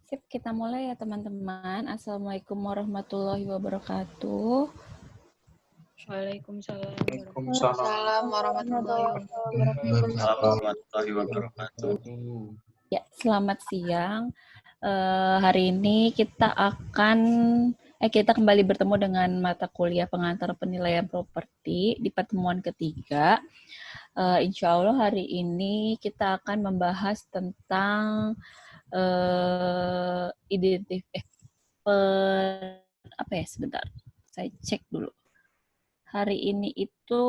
Sip, kita mulai ya teman-teman. Assalamualaikum warahmatullahi wabarakatuh. Waalaikumsalam warahmatullahi wabarakatuh. Ya, selamat siang. Hari ini kita kembali bertemu dengan mata kuliah pengantar penilaian properti di pertemuan ketiga. Insya Allah hari ini kita akan membahas tentang sebentar. Saya cek dulu. Hari ini itu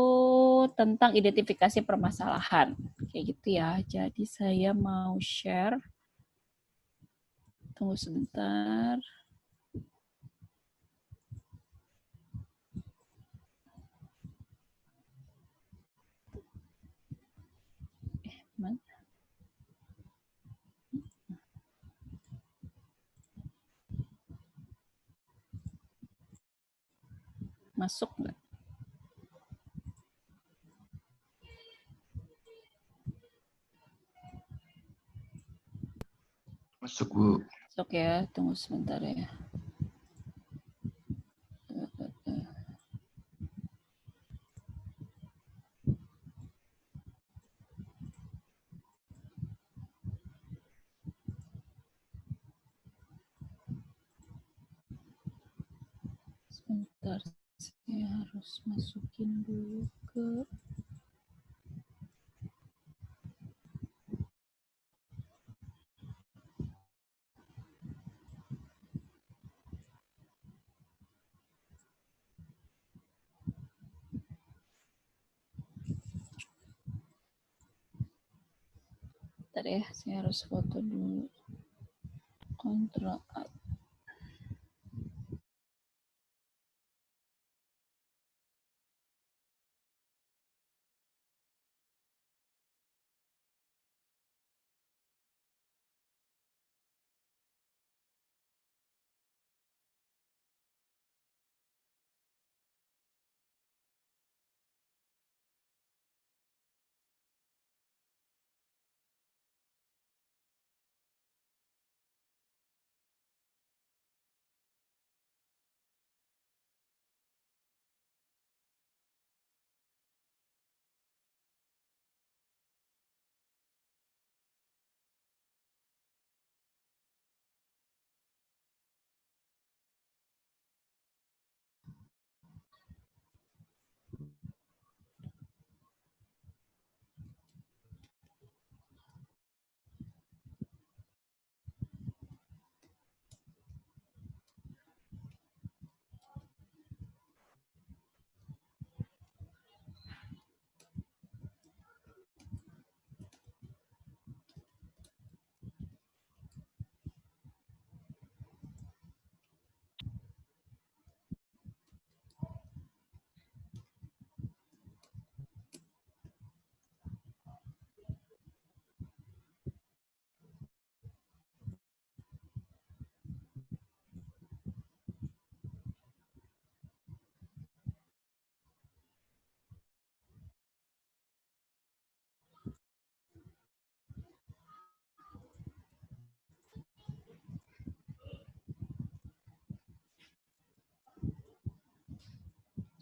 tentang identifikasi permasalahan. Kayak gitu ya. Jadi saya mau share. Tunggu sebentar. Mana? Masuk nggak? Masuk, Bu. Masuk ya, tunggu sebentar ya. Sebentar, saya harus masukin dulu ke... Bentar ya, saya harus foto dulu. Ctrl A.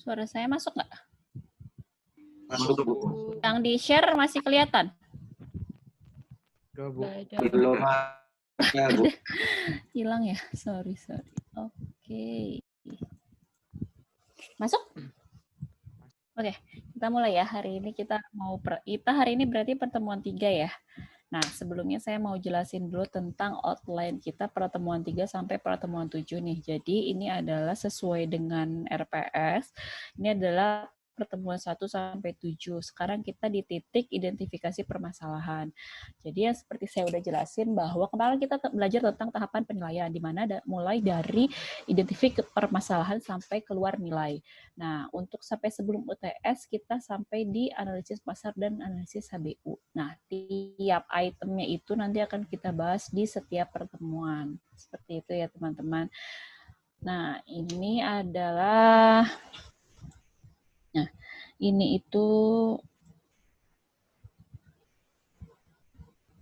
Suara saya masuk nggak? Masuk, Bu. Yang di-share masih kelihatan? Belum ada, Bu. Hilang ya? Sorry. Oke. Masuk? Oke, kita mulai ya. Hari ini berarti pertemuan 3 ya. Nah, sebelumnya saya mau jelasin dulu tentang outline kita pertemuan 3 sampai pertemuan 7 nih. Jadi ini adalah sesuai dengan RPS. Ini adalah pertemuan 1 sampai 7. Sekarang kita di titik identifikasi permasalahan. Jadi ya seperti saya udah jelasin bahwa kemarin kita belajar tentang tahapan penilaian di mana mulai dari identifikasi permasalahan sampai keluar nilai. Nah, untuk sampai sebelum UTS kita sampai di analisis pasar dan analisis HBU. Nah, tiap itemnya itu nanti akan kita bahas di setiap pertemuan. Seperti itu ya, teman-teman. Nah, ini adalah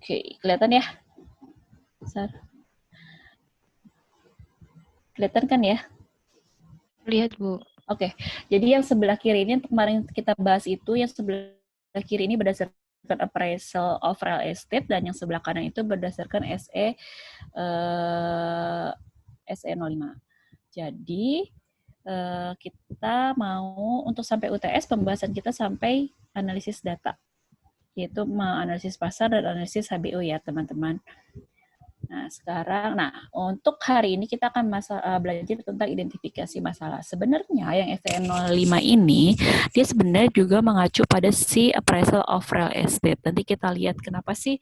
Oke, kelihatan ya? Besar. Kelihatan kan ya? Lihat, Bu. Oke, jadi yang sebelah kiri ini kemarin kita bahas itu, yang sebelah kiri ini berdasarkan appraisal of real estate, dan yang sebelah kanan itu berdasarkan SE 05. Jadi kita mau untuk sampai UTS, pembahasan kita sampai analisis data, yaitu menganalisis pasar dan analisis HBO ya teman-teman. Nah, sekarang, untuk hari ini kita akan belajar tentang identifikasi masalah. Sebenarnya yang SE 05 ini, dia sebenarnya juga mengacu pada si appraisal of real estate. Nanti kita lihat kenapa sih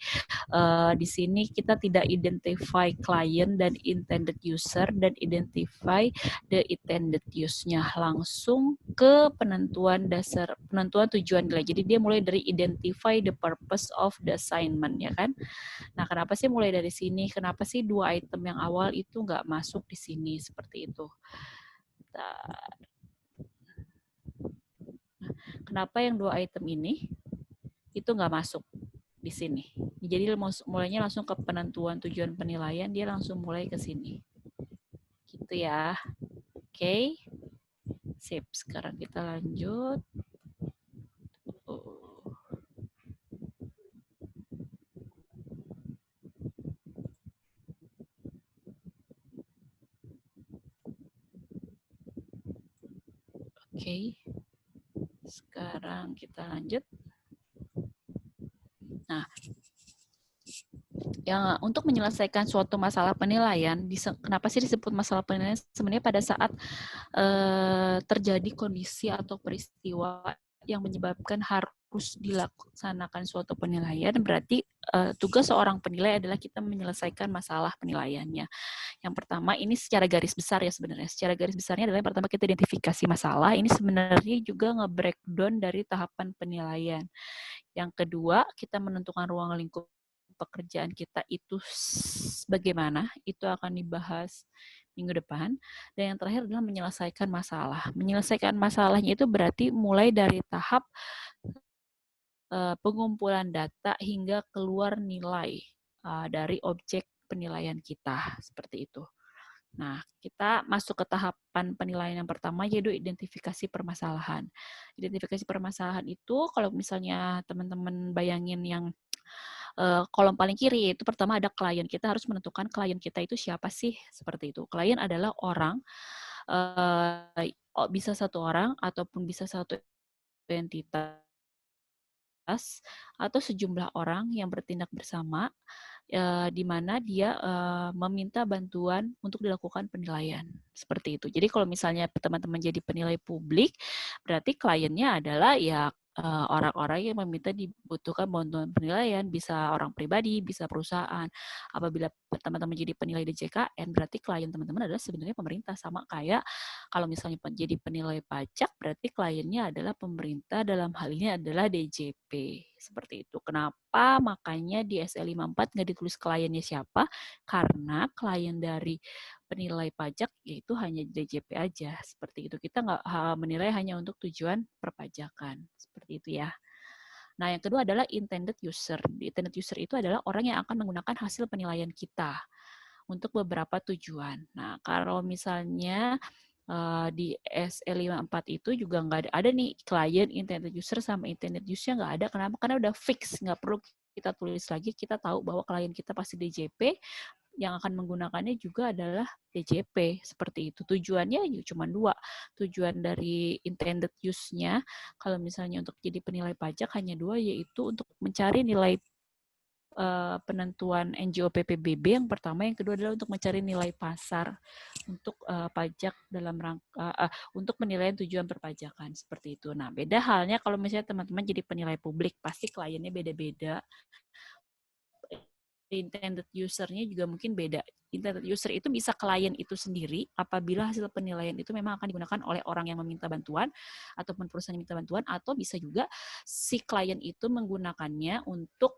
di sini kita tidak identify client dan intended user, dan identify the intended use-nya. Langsung ke penentuan dasar, penentuan tujuan nilai. Jadi dia mulai dari identify the purpose of the assignment, ya kan? Nah, kenapa sih mulai dari sini? Kenapa sih 2 item yang awal itu nggak masuk di sini seperti itu? Kenapa yang 2 item ini itu nggak masuk di sini? Jadi mulainya langsung ke penentuan tujuan penilaian, dia langsung mulai ke sini. Gitu ya. Oke. Sip, sekarang kita lanjut. Oke. Sekarang kita lanjut. Nah, yang untuk menyelesaikan suatu masalah penilaian, kenapa sih disebut masalah penilaian? Sebenarnya pada saat terjadi kondisi atau peristiwa yang menyebabkan harus dilaksanakan suatu penilaian, berarti tugas seorang penilai adalah kita menyelesaikan masalah penilaiannya. Yang pertama, ini secara garis besar ya sebenarnya. Secara garis besarnya adalah yang pertama kita identifikasi masalah. Ini sebenarnya juga nge-breakdown dari tahapan penilaian. Yang kedua, kita menentukan ruang lingkup pekerjaan kita itu bagaimana, itu akan dibahas minggu depan. Dan yang terakhir adalah menyelesaikan masalah. Menyelesaikan masalahnya itu berarti mulai dari tahap pengumpulan data hingga keluar nilai dari objek penilaian kita, seperti itu. Nah, kita masuk ke tahapan penilaian yang pertama, yaitu identifikasi permasalahan. Identifikasi permasalahan itu, kalau misalnya teman-teman bayangin yang kolom paling kiri, itu pertama ada klien. Kita harus menentukan klien kita itu siapa sih, seperti itu. Klien adalah orang, bisa satu orang, ataupun bisa satu entitas, atau sejumlah orang yang bertindak bersama, di mana dia meminta bantuan untuk dilakukan penilaian. Seperti itu. Jadi kalau misalnya teman-teman jadi penilai publik, berarti kliennya adalah ya orang-orang yang dibutuhkan bantuan penilaian, bisa orang pribadi, bisa perusahaan. Apabila teman-teman jadi penilai DJKN, berarti klien teman-teman adalah sebenarnya pemerintah. Sama kayak kalau misalnya jadi penilai pajak, berarti kliennya adalah pemerintah, dalam hal ini adalah DJP. Seperti itu. Kenapa? Makanya di SE 54 nggak ditulis kliennya siapa, karena klien dari penilai pajak yaitu hanya DJP aja. Seperti itu. Kita nggak menilai hanya untuk tujuan perpajakan. Seperti itu ya. Nah, yang kedua adalah intended user. Intended user itu adalah orang yang akan menggunakan hasil penilaian kita untuk beberapa tujuan. Nah, kalau misalnya di SE 54 itu juga nggak ada nih klien, intended user, sama intended use-nya nggak ada. Kenapa? Karena udah fix, nggak perlu kita tulis lagi. Kita tahu bahwa klien kita pasti DJP, yang akan menggunakannya juga adalah DJP, seperti itu. Tujuannya cuma 2. Tujuan dari intended use-nya, kalau misalnya untuk jadi penilai pajak hanya 2, yaitu untuk mencari nilai penentuan NJO PPBB yang pertama, yang kedua adalah untuk mencari nilai pasar untuk pajak dalam rangka untuk penilaian tujuan perpajakan, seperti itu. Nah, beda halnya kalau misalnya teman-teman jadi penilai publik, pasti kliennya beda-beda. Intended user-nya juga mungkin beda. Intended user itu bisa klien itu sendiri apabila hasil penilaian itu memang akan digunakan oleh orang yang meminta bantuan ataupun perusahaan yang minta bantuan, atau bisa juga si klien itu menggunakannya untuk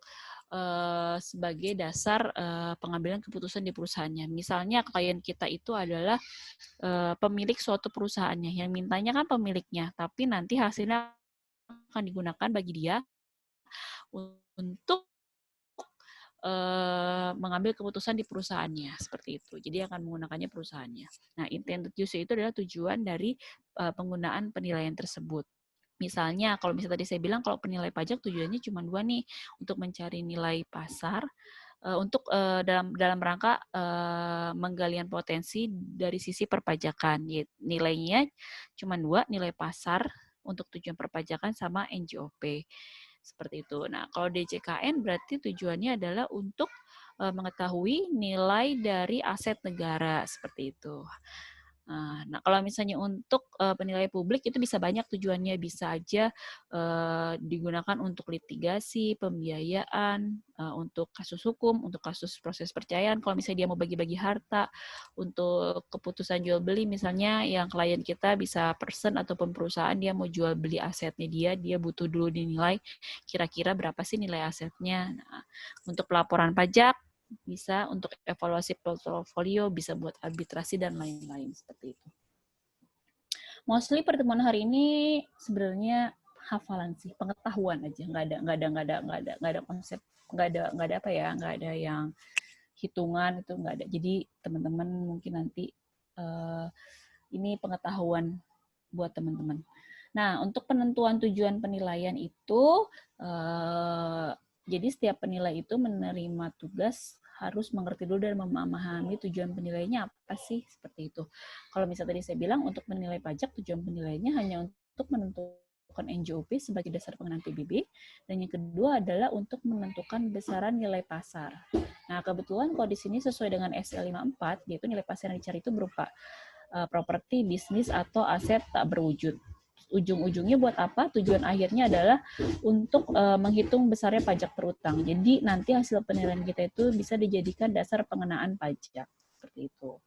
sebagai dasar pengambilan keputusan di perusahaannya. Misalnya klien kita itu adalah pemilik suatu perusahaannya, yang mintanya kan pemiliknya, tapi nanti hasilnya akan digunakan bagi dia untuk mengambil keputusan di perusahaannya seperti itu. Jadi akan menggunakannya perusahaannya. Nah, intended use itu adalah tujuan dari penggunaan penilaian tersebut. Misalnya, kalau misalnya tadi saya bilang kalau penilai pajak tujuannya cuma 2 nih, untuk mencari nilai pasar, untuk dalam rangka penggalian potensi dari sisi perpajakan. Nilainya cuma 2, nilai pasar untuk tujuan perpajakan sama NJOP. Seperti itu. Nah, kalau DJKN berarti tujuannya adalah untuk mengetahui nilai dari aset negara seperti itu. Nah, kalau misalnya untuk penilai publik itu bisa banyak tujuannya, bisa aja digunakan untuk litigasi, pembiayaan, untuk kasus hukum, untuk kasus proses perceraian. Kalau misalnya dia mau bagi-bagi harta, untuk keputusan jual beli, misalnya yang klien kita bisa person ataupun perusahaan dia mau jual beli asetnya dia butuh dulu dinilai kira-kira berapa sih nilai asetnya. Nah, untuk pelaporan pajak bisa untuk evaluasi portofolio, bisa buat arbitrasi dan lain-lain seperti itu. Mostly pertemuan hari ini sebenarnya hafalan sih, pengetahuan aja, nggak ada konsep, nggak ada apa ya, nggak ada yang hitungan itu nggak ada. Jadi teman-teman mungkin nanti ini pengetahuan buat teman-teman. Nah, untuk penentuan tujuan penilaian itu jadi setiap penilai itu menerima tugas harus mengerti dulu dan memahami tujuan penilaiannya apa sih, seperti itu. Kalau misalnya tadi saya bilang untuk menilai pajak, tujuan penilaiannya hanya untuk menentukan NJOP sebagai dasar pengenaan PBB, dan yang kedua adalah untuk menentukan besaran nilai pasar. Nah, kebetulan kalau di sini sesuai dengan SL 54, yaitu nilai pasar yang dicari itu berupa properti, bisnis, atau aset tak berwujud. Ujung-ujungnya buat apa? Tujuan akhirnya adalah untuk menghitung besarnya pajak terutang. Jadi nanti hasil penilaian kita itu bisa dijadikan dasar pengenaan pajak. Seperti itu.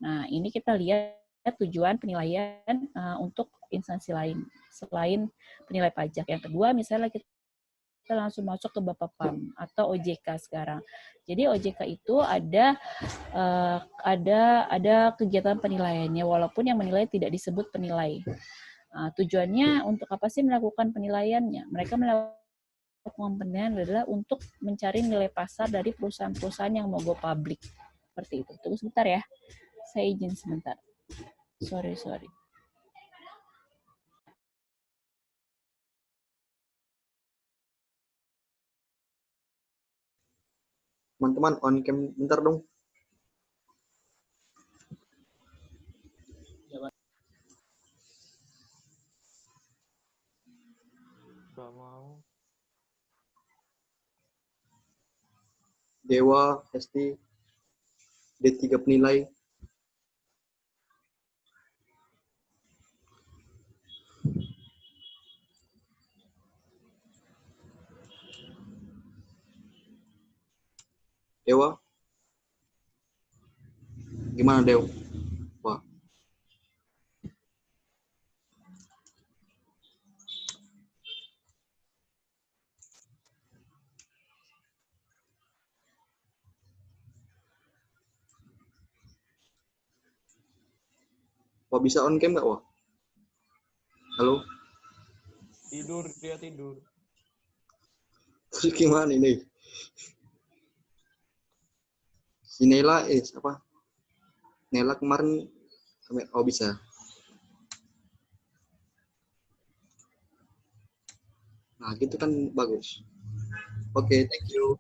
Nah, ini kita lihat tujuan penilaian untuk instansi lain selain penilai pajak. Yang kedua, misalnya kita langsung masuk ke Bapepam atau OJK sekarang. Jadi OJK itu ada kegiatan penilaiannya, walaupun yang menilai tidak disebut penilai. Tujuannya untuk apa sih melakukan penilaiannya? Mereka melakukan penilaian adalah untuk mencari nilai pasar dari perusahaan-perusahaan yang mau go public. Seperti itu. Tunggu sebentar ya. Saya izin sebentar. Sorry. Teman-teman on cam bentar dong. Gak mau. Dewa, Hesti, D3 penilai. Dewa. Gimana Dewa? Wah. Wah, bisa on cam nggak, Wah? Halo? Dia tidur. Terus gimana ini? Si Nela, apa? Nela kemarin, oh bisa. Nah, gitu kan bagus. Oke, thank you.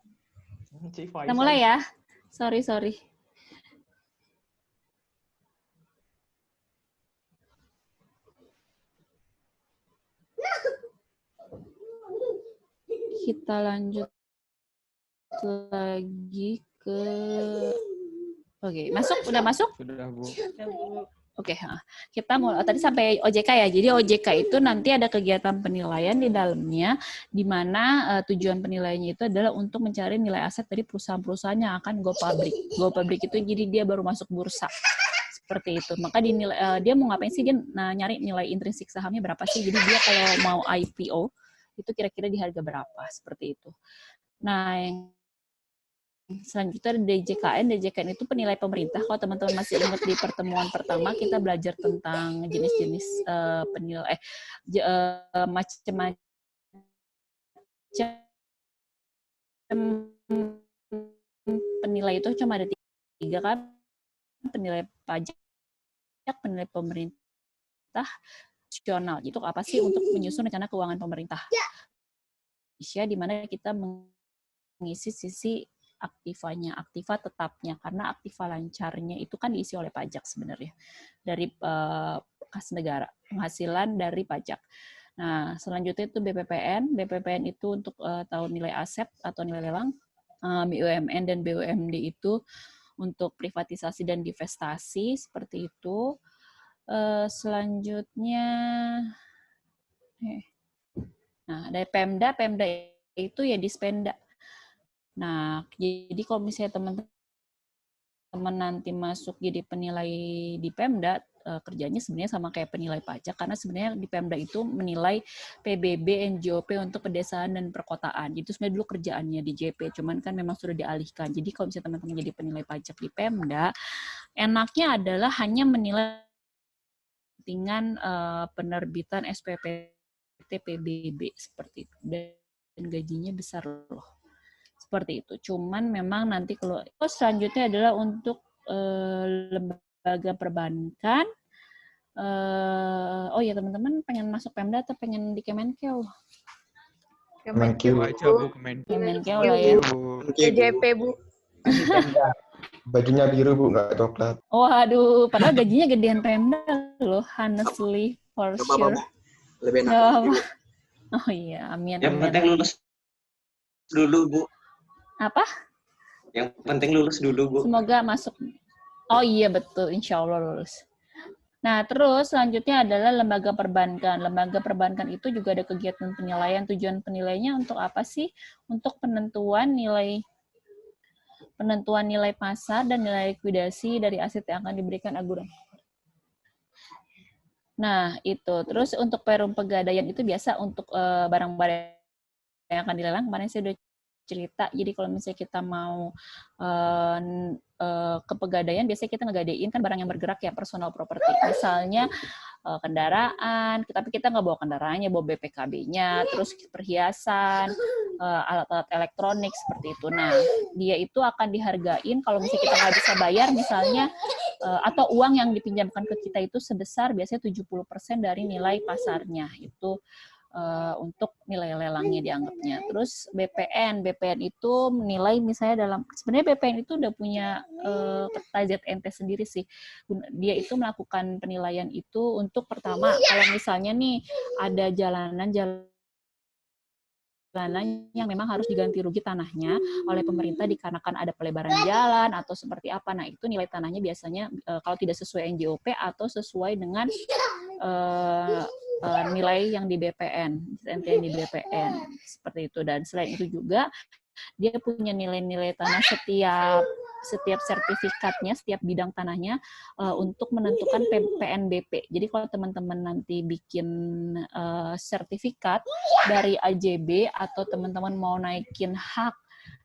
Kita mulai ya. Sorry. Kita lanjut lagi ke Oke, udah masuk? Sudah, Bu. Oke, kita mau tadi sampai OJK ya. Jadi OJK itu nanti ada kegiatan penilaian di dalamnya, di mana tujuan penilaiannya itu adalah untuk mencari nilai aset dari perusahaan-perusahaan yang akan go public. Go public itu jadi dia baru masuk bursa. Seperti itu. Maka dia mau ngapain sih? Dia nyari nilai intrinsik sahamnya berapa sih? Jadi dia kalau mau IPO itu kira-kira di harga berapa? Seperti itu. Nah, yang selanjutnya ada DJKN itu penilai pemerintah. Kalau teman-teman masih ingat di pertemuan pertama kita belajar tentang jenis-jenis penilai macam-macam penilai itu cuma ada 3 kan, penilai pajak, penilai pemerintah, nasional. Itu apa sih? Untuk menyusun rencana keuangan pemerintah. Di mana kita mengisi sisi aktiva tetapnya, karena aktiva lancarnya itu kan diisi oleh pajak sebenarnya, dari kas negara, penghasilan dari pajak. Nah, selanjutnya itu BPPN. BPPN itu untuk tahu nilai aset atau nilai lelang. BUMN dan BUMD itu untuk privatisasi dan divestasi, seperti itu. Selanjutnya, nah dari Pemda itu ya Dispenda. Nah, jadi kalau misalnya teman-teman nanti masuk jadi penilai di Pemda, kerjanya sebenarnya sama kayak penilai pajak, karena sebenarnya di Pemda itu menilai PBB, NJOP untuk pedesaan dan perkotaan. Itu sebenarnya dulu kerjaannya di JP, cuman kan memang sudah dialihkan. Jadi kalau misalnya teman-teman jadi penilai pajak di Pemda, enaknya adalah hanya menilai kepentingan penerbitan SPP PBB seperti itu. Dan gajinya besar loh. Seperti itu. Cuman memang nanti kalau selanjutnya adalah untuk lembaga perbankan. Oh ya teman-teman pengen masuk Pemda atau pengen di Kemenkeu? Kemenkeu aja Bu, Kemenkeu lah ya. DJP, Bu. bajunya biru Bu, nggak coklat. Waduh, padahal gajinya gedean Pemda loh, honestly, for Gak apa-apa, sure. Bu. Lebih enak. Gak apa-apa. Oh iya, amin. Yang penting lulus dulu, Bu. Apa? Yang penting lulus dulu, Bu. Semoga masuk. Oh iya, betul. Insya Allah lulus. Nah, terus selanjutnya adalah lembaga perbankan. Lembaga perbankan itu juga ada kegiatan penilaian. Tujuan penilaiannya untuk apa sih? Untuk penentuan nilai pasar dan nilai likuidasi dari aset yang akan diberikan agunan. Nah, itu. Terus untuk perum pegadaian itu biasa untuk barang-barang yang akan dilelang. Kemarin saya udah cerita. Jadi kalau misalnya kita mau ke pegadaian, biasanya kita ngegadein kan barang yang bergerak ya, personal property. Misalnya kendaraan, tapi kita nggak bawa kendaraannya, bawa BPKB-nya, terus perhiasan, alat-alat elektronik seperti itu. Nah, dia itu akan dihargain kalau misalnya kita nggak bisa bayar misalnya, atau uang yang dipinjamkan ke kita itu sebesar biasanya 70% dari nilai pasarnya. Itu untuk nilai lelangnya dianggapnya. Terus BPN itu menilai misalnya sebenarnya BPN itu udah punya peta ZNT sendiri sih. Dia itu melakukan penilaian itu untuk pertama, kalau misalnya nih ada jalanan yang memang harus diganti rugi tanahnya oleh pemerintah dikarenakan ada pelebaran jalan atau seperti apa. Nah, itu nilai tanahnya biasanya kalau tidak sesuai NJOP atau sesuai dengan nilai yang di BPN, yang di BPN seperti itu. Dan selain itu juga dia punya nilai-nilai tanah setiap sertifikatnya, setiap bidang tanahnya untuk menentukan PNBP. Jadi kalau teman-teman nanti bikin sertifikat dari AJB atau teman-teman mau naikin hak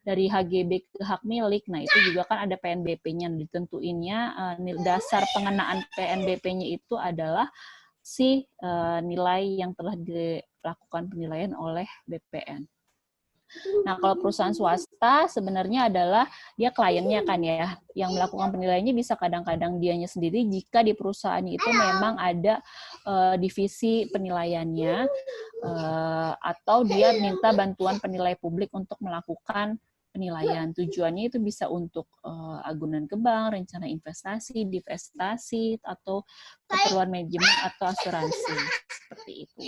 dari HGB ke hak milik, nah itu juga kan ada PNBP-nya ditentuinnya. Dasar pengenaan PNBP-nya itu adalah si nilai yang telah dilakukan penilaian oleh BPN. Nah, kalau perusahaan swasta sebenarnya adalah dia kliennya kan ya, yang melakukan penilaiannya bisa kadang-kadang dianya sendiri jika di perusahaan itu memang ada divisi penilaiannya, atau dia minta bantuan penilai publik untuk melakukan penilaian. Tujuannya itu bisa untuk agunan ke bank, rencana investasi, divestasi, atau keperluan manajemen atau asuransi. Seperti itu.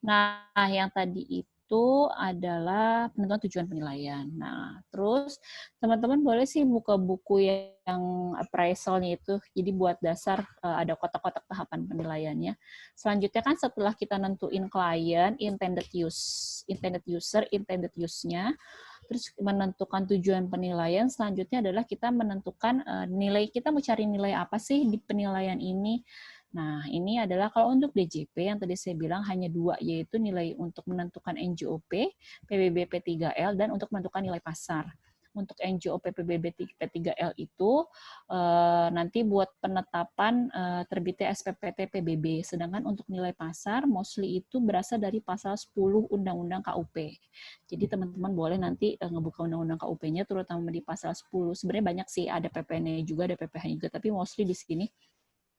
Nah, yang tadi itu adalah penentuan tujuan penilaian. Nah, terus teman-teman boleh sih buka buku yang appraisalnya itu. Jadi buat dasar ada kotak-kotak tahapan penilaiannya. Selanjutnya kan setelah kita nentuin klien, intended user, intended use-nya, terus menentukan tujuan penilaian, selanjutnya adalah kita menentukan nilai, kita mau cari nilai apa sih di penilaian ini. Nah, ini adalah kalau untuk DJP yang tadi saya bilang hanya 2, yaitu nilai untuk menentukan NJOP, PBB P3L, dan untuk menentukan nilai pasar. untuk NJO PPBB P3L itu nanti buat penetapan terbitnya SPPT PBB. Sedangkan untuk nilai pasar mostly itu berasal dari pasal 10 Undang-Undang KUP. Jadi teman-teman boleh nanti ngebuka Undang-Undang KUP-nya terutama di pasal 10. Sebenarnya banyak sih, ada PPN-nya juga, ada PPH juga, tapi mostly di sini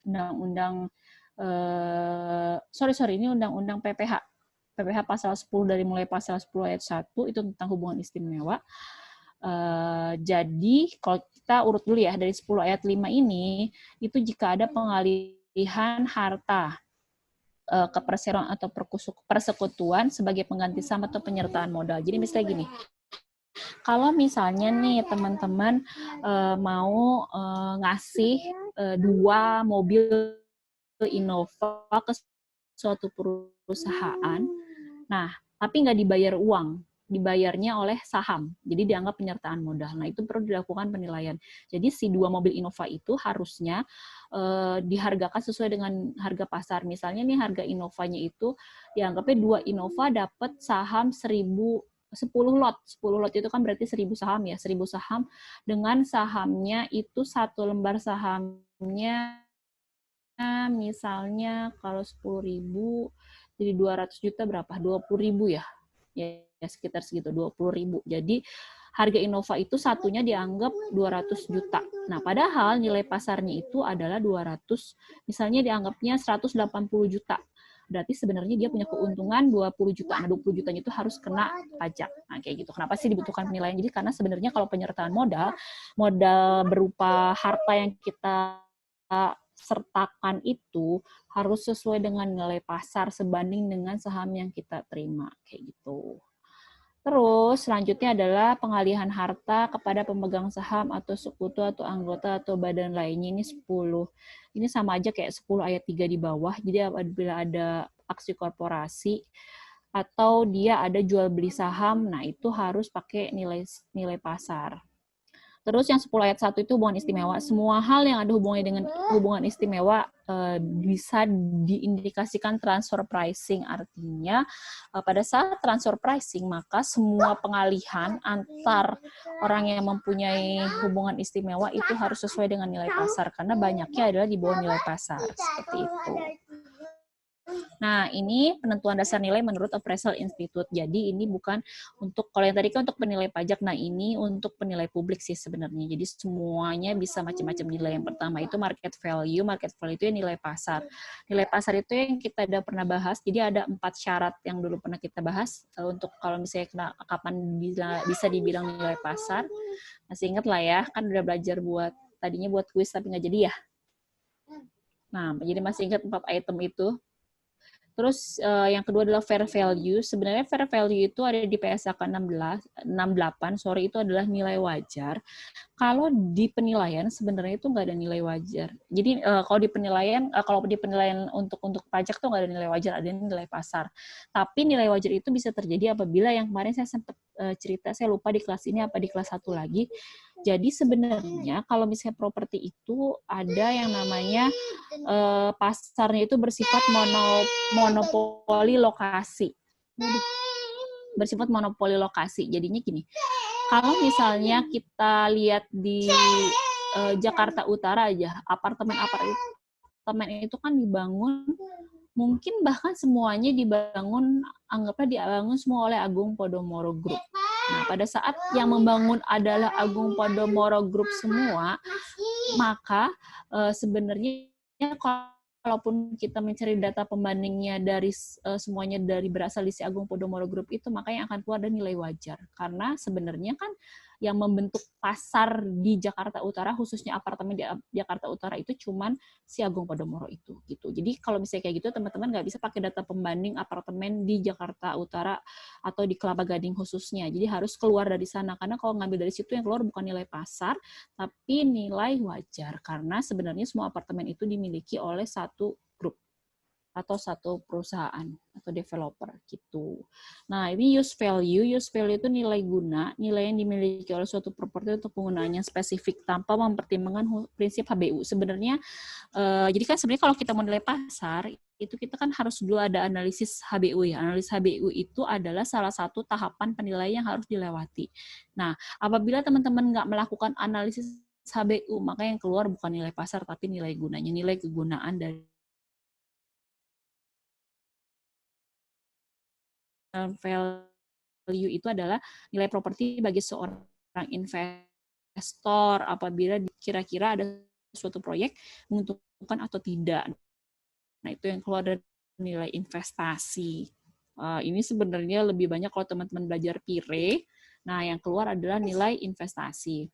Undang-Undang ini Undang-Undang PPH pasal 10 dari mulai pasal 10 ayat 1 itu tentang hubungan istimewa. Jadi kalau kita urut dulu ya, dari 10 ayat 5 ini, itu jika ada pengalihan harta ke perseroan atau persekutuan sebagai pengganti saham atau penyertaan modal. Jadi misalnya gini, kalau misalnya nih teman-teman mau ngasih 2 mobil Innova ke suatu perusahaan, nah tapi nggak dibayar uang, dibayarnya oleh saham, jadi dianggap penyertaan modal. Nah itu perlu dilakukan penilaian. Jadi si 2 mobil Innova itu harusnya dihargakan sesuai dengan harga pasar. Misalnya nih harga Innovanya itu dianggapnya 2 Innova dapat saham 10 lot. 10 lot itu kan berarti 1000 saham ya. 1000 saham dengan sahamnya itu 1 lembar sahamnya misalnya kalau 10.000 jadi 200 juta berapa? 20.000 ya? Ya sekitar segitu, 20.000. Jadi harga Innova itu satunya dianggap 200 juta. Nah, padahal nilai pasarnya itu adalah 200, misalnya dianggapnya 180 juta. Berarti sebenarnya dia punya keuntungan 20 juta. Nah, 20 jutanya itu harus kena pajak. Nah, kayak gitu. Kenapa sih dibutuhkan penilaian? Jadi karena sebenarnya kalau penyertaan modal berupa harta yang kita sertakan itu harus sesuai dengan nilai pasar sebanding dengan saham yang kita terima. Kayak gitu. Terus selanjutnya adalah pengalihan harta kepada pemegang saham atau sekutu atau anggota atau badan lainnya, ini 10. Ini sama aja kayak 10 ayat 3 di bawah. Jadi apabila ada aksi korporasi atau dia ada jual beli saham, nah itu harus pakai nilai pasar. Terus yang 10 ayat 1 itu hubungan istimewa. Semua hal yang ada hubungannya dengan hubungan istimewa bisa diindikasikan transfer pricing. Artinya pada saat transfer pricing, maka semua pengalihan antar orang yang mempunyai hubungan istimewa itu harus sesuai dengan nilai pasar. Karena banyaknya adalah di bawah nilai pasar. Seperti itu. Nah, ini penentuan dasar nilai menurut Appraisal Institute. Jadi ini bukan untuk, kalau yang tadi kan untuk penilai pajak, nah ini untuk penilai publik sih sebenarnya. Jadi semuanya bisa macam-macam nilai. Yang pertama itu market value itu yang nilai pasar. Nilai pasar itu yang kita udah pernah bahas, jadi ada 4 syarat yang dulu pernah kita bahas, untuk kalau misalnya kapan bisa dibilang nilai pasar. Masih ingat lah ya, kan udah belajar tadinya buat kuis tapi nggak jadi ya. Nah, jadi masih ingat 4 item itu. Terus yang kedua adalah fair value. Sebenarnya fair value itu ada di PSAK 68, itu adalah nilai wajar. Kalau di penilaian sebenarnya itu nggak ada nilai wajar. Jadi kalau di penilaian untuk pajak tuh nggak ada nilai wajar, ada nilai pasar. Tapi nilai wajar itu bisa terjadi apabila yang kemarin saya sempat cerita, saya lupa di kelas ini apa di kelas 1 lagi. Jadi sebenarnya kalau misalnya properti itu ada yang namanya pasarnya itu bersifat monopoli lokasi. Bersifat monopoli lokasi. Jadinya gini, kalau misalnya kita lihat di Jakarta Utara aja, apartemen itu kan dibangun, mungkin bahkan semuanya anggaplah dibangun semua oleh Agung Podomoro Group. Nah, pada saat yang membangun adalah Agung Podomoro Group semua, maka sebenarnya kalaupun kita mencari data pembandingnya dari semuanya dari berasal di si Agung Podomoro Group itu, maka yang akan keluar ada nilai wajar. Karena sebenarnya kan yang membentuk pasar di Jakarta Utara, khususnya apartemen di Jakarta Utara itu cuman si Agung Podomoro itu gitu. Jadi kalau misalnya kayak gitu teman-teman nggak bisa pakai data pembanding apartemen di Jakarta Utara atau di Kelapa Gading khususnya. Jadi harus keluar dari sana, karena kalau ngambil dari situ yang keluar bukan nilai pasar tapi nilai wajar, karena sebenarnya semua apartemen itu dimiliki oleh satu grup atau satu perusahaan atau developer gitu. Nah, ini use value itu nilai guna, nilai yang dimiliki oleh suatu properti untuk penggunaannya spesifik tanpa mempertimbangkan prinsip HBU. Sebenarnya jadi kan sebenarnya kalau kita mau nilai pasar itu kita kan harus dulu ada analisis HBU ya. Analisis HBU itu adalah salah satu tahapan penilaian yang harus dilewati. Nah, apabila teman-teman nggak melakukan analisis HBU, maka yang keluar bukan nilai pasar, tapi nilai gunanya, nilai kegunaan dari value itu adalah nilai properti bagi seorang investor apabila kira-kira ada suatu proyek menguntungkan atau tidak. Nah, itu yang keluar dari nilai investasi. Ini sebenarnya lebih banyak kalau teman-teman belajar PIRE. Nah, yang keluar adalah nilai investasi.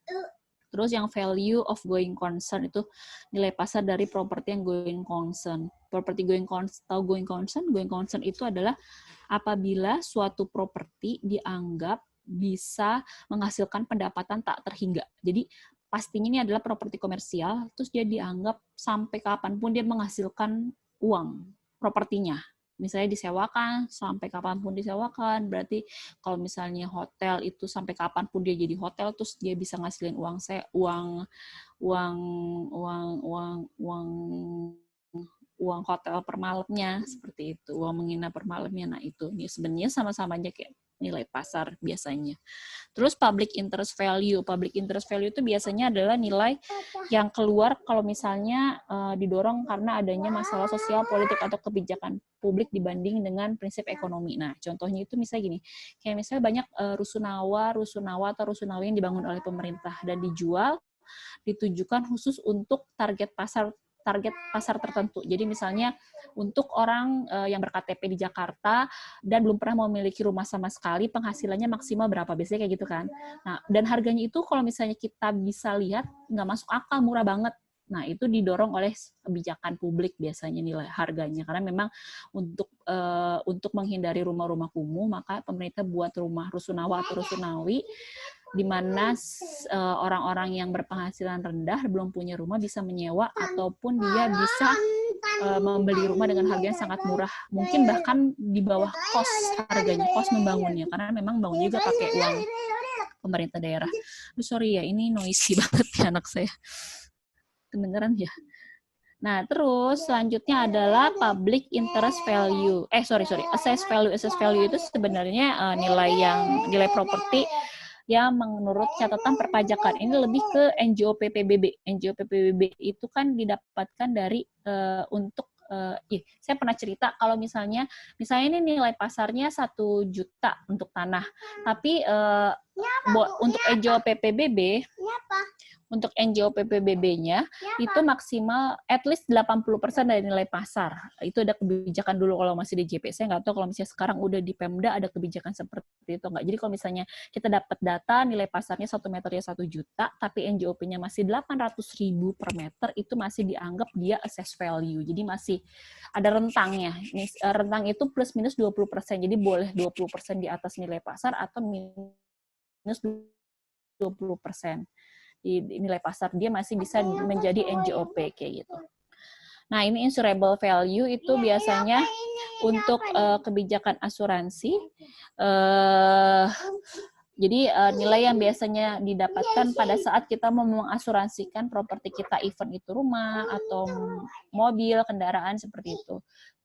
Terus yang value of going concern itu nilai pasar dari properti yang going concern. Properti going concern, tahu going concern? Going concern itu adalah apabila suatu properti dianggap bisa menghasilkan pendapatan tak terhingga. Jadi pastinya ini adalah properti komersial, terus dia dianggap sampai kapanpun dia menghasilkan uang propertinya. Misalnya disewakan, sampai kapanpun disewakan, berarti kalau misalnya hotel itu sampai kapanpun dia jadi hotel, terus dia bisa ngasilin uang hotel per malamnya, seperti itu, uang menginap per malamnya. Nah itu, ini sebenarnya sama-sama aja kayak nilai pasar biasanya. Terus public interest value. Public interest value itu biasanya adalah nilai yang keluar kalau misalnya didorong karena adanya masalah sosial, politik, atau kebijakan publik dibanding dengan prinsip ekonomi. Nah, contohnya itu misalnya gini, kayak misalnya banyak rusunawa atau rusunawi yang dibangun oleh pemerintah dan dijual, ditujukan khusus untuk target pasar tertentu. Jadi misalnya untuk orang yang ber-KTP di Jakarta dan belum pernah memiliki rumah sama sekali, penghasilannya maksimal berapa? Biasanya kayak gitu kan. Nah, dan harganya itu kalau misalnya kita bisa lihat nggak masuk akal, murah banget. Nah, itu didorong oleh kebijakan publik biasanya nilai harganya. Karena memang untuk menghindari rumah-rumah kumuh, maka pemerintah buat rumah rusunawa atau rusunawi di mana orang-orang yang berpenghasilan rendah belum punya rumah bisa menyewa ataupun dia bisa membeli rumah dengan harga yang sangat murah, mungkin bahkan di bawah kos harganya, kos membangunnya, karena memang bangun juga pakai uang pemerintah daerah. Sorry ya, ini noisy banget ya anak saya, kedengeran ya. Nah, terus selanjutnya adalah public interest value. Assess value. Assess value itu sebenarnya nilai properti yang menurut catatan perpajakan. Ini lebih ke NJOP PBB. NJOP PBB itu kan didapatkan dari saya pernah cerita kalau misalnya ini nilai pasarnya 1 juta untuk tanah. Tapi untuk NJOP PBB, untuk NJOP PBB-nya itu maksimal at least 80% dari nilai pasar. Itu ada kebijakan dulu kalau masih di JP. Saya nggak tahu kalau misalnya sekarang udah di Pemda ada kebijakan seperti itu nggak. Jadi kalau misalnya kita dapat data nilai pasarnya 1 meternya 1 juta, tapi NJOP-nya masih 800.000 per meter, itu masih dianggap dia assess value. Jadi masih ada rentangnya. Rentang itu plus minus 20%. Jadi boleh 20% di atas nilai pasar atau minus 20%. Di nilai pasar dia masih bisa menjadi NJOP kayak gitu. Nah, ini insurable value itu biasanya untuk kebijakan asuransi. Jadi nilai yang biasanya didapatkan pada saat kita mau mengasuransikan properti kita, event itu rumah atau mobil, kendaraan seperti itu.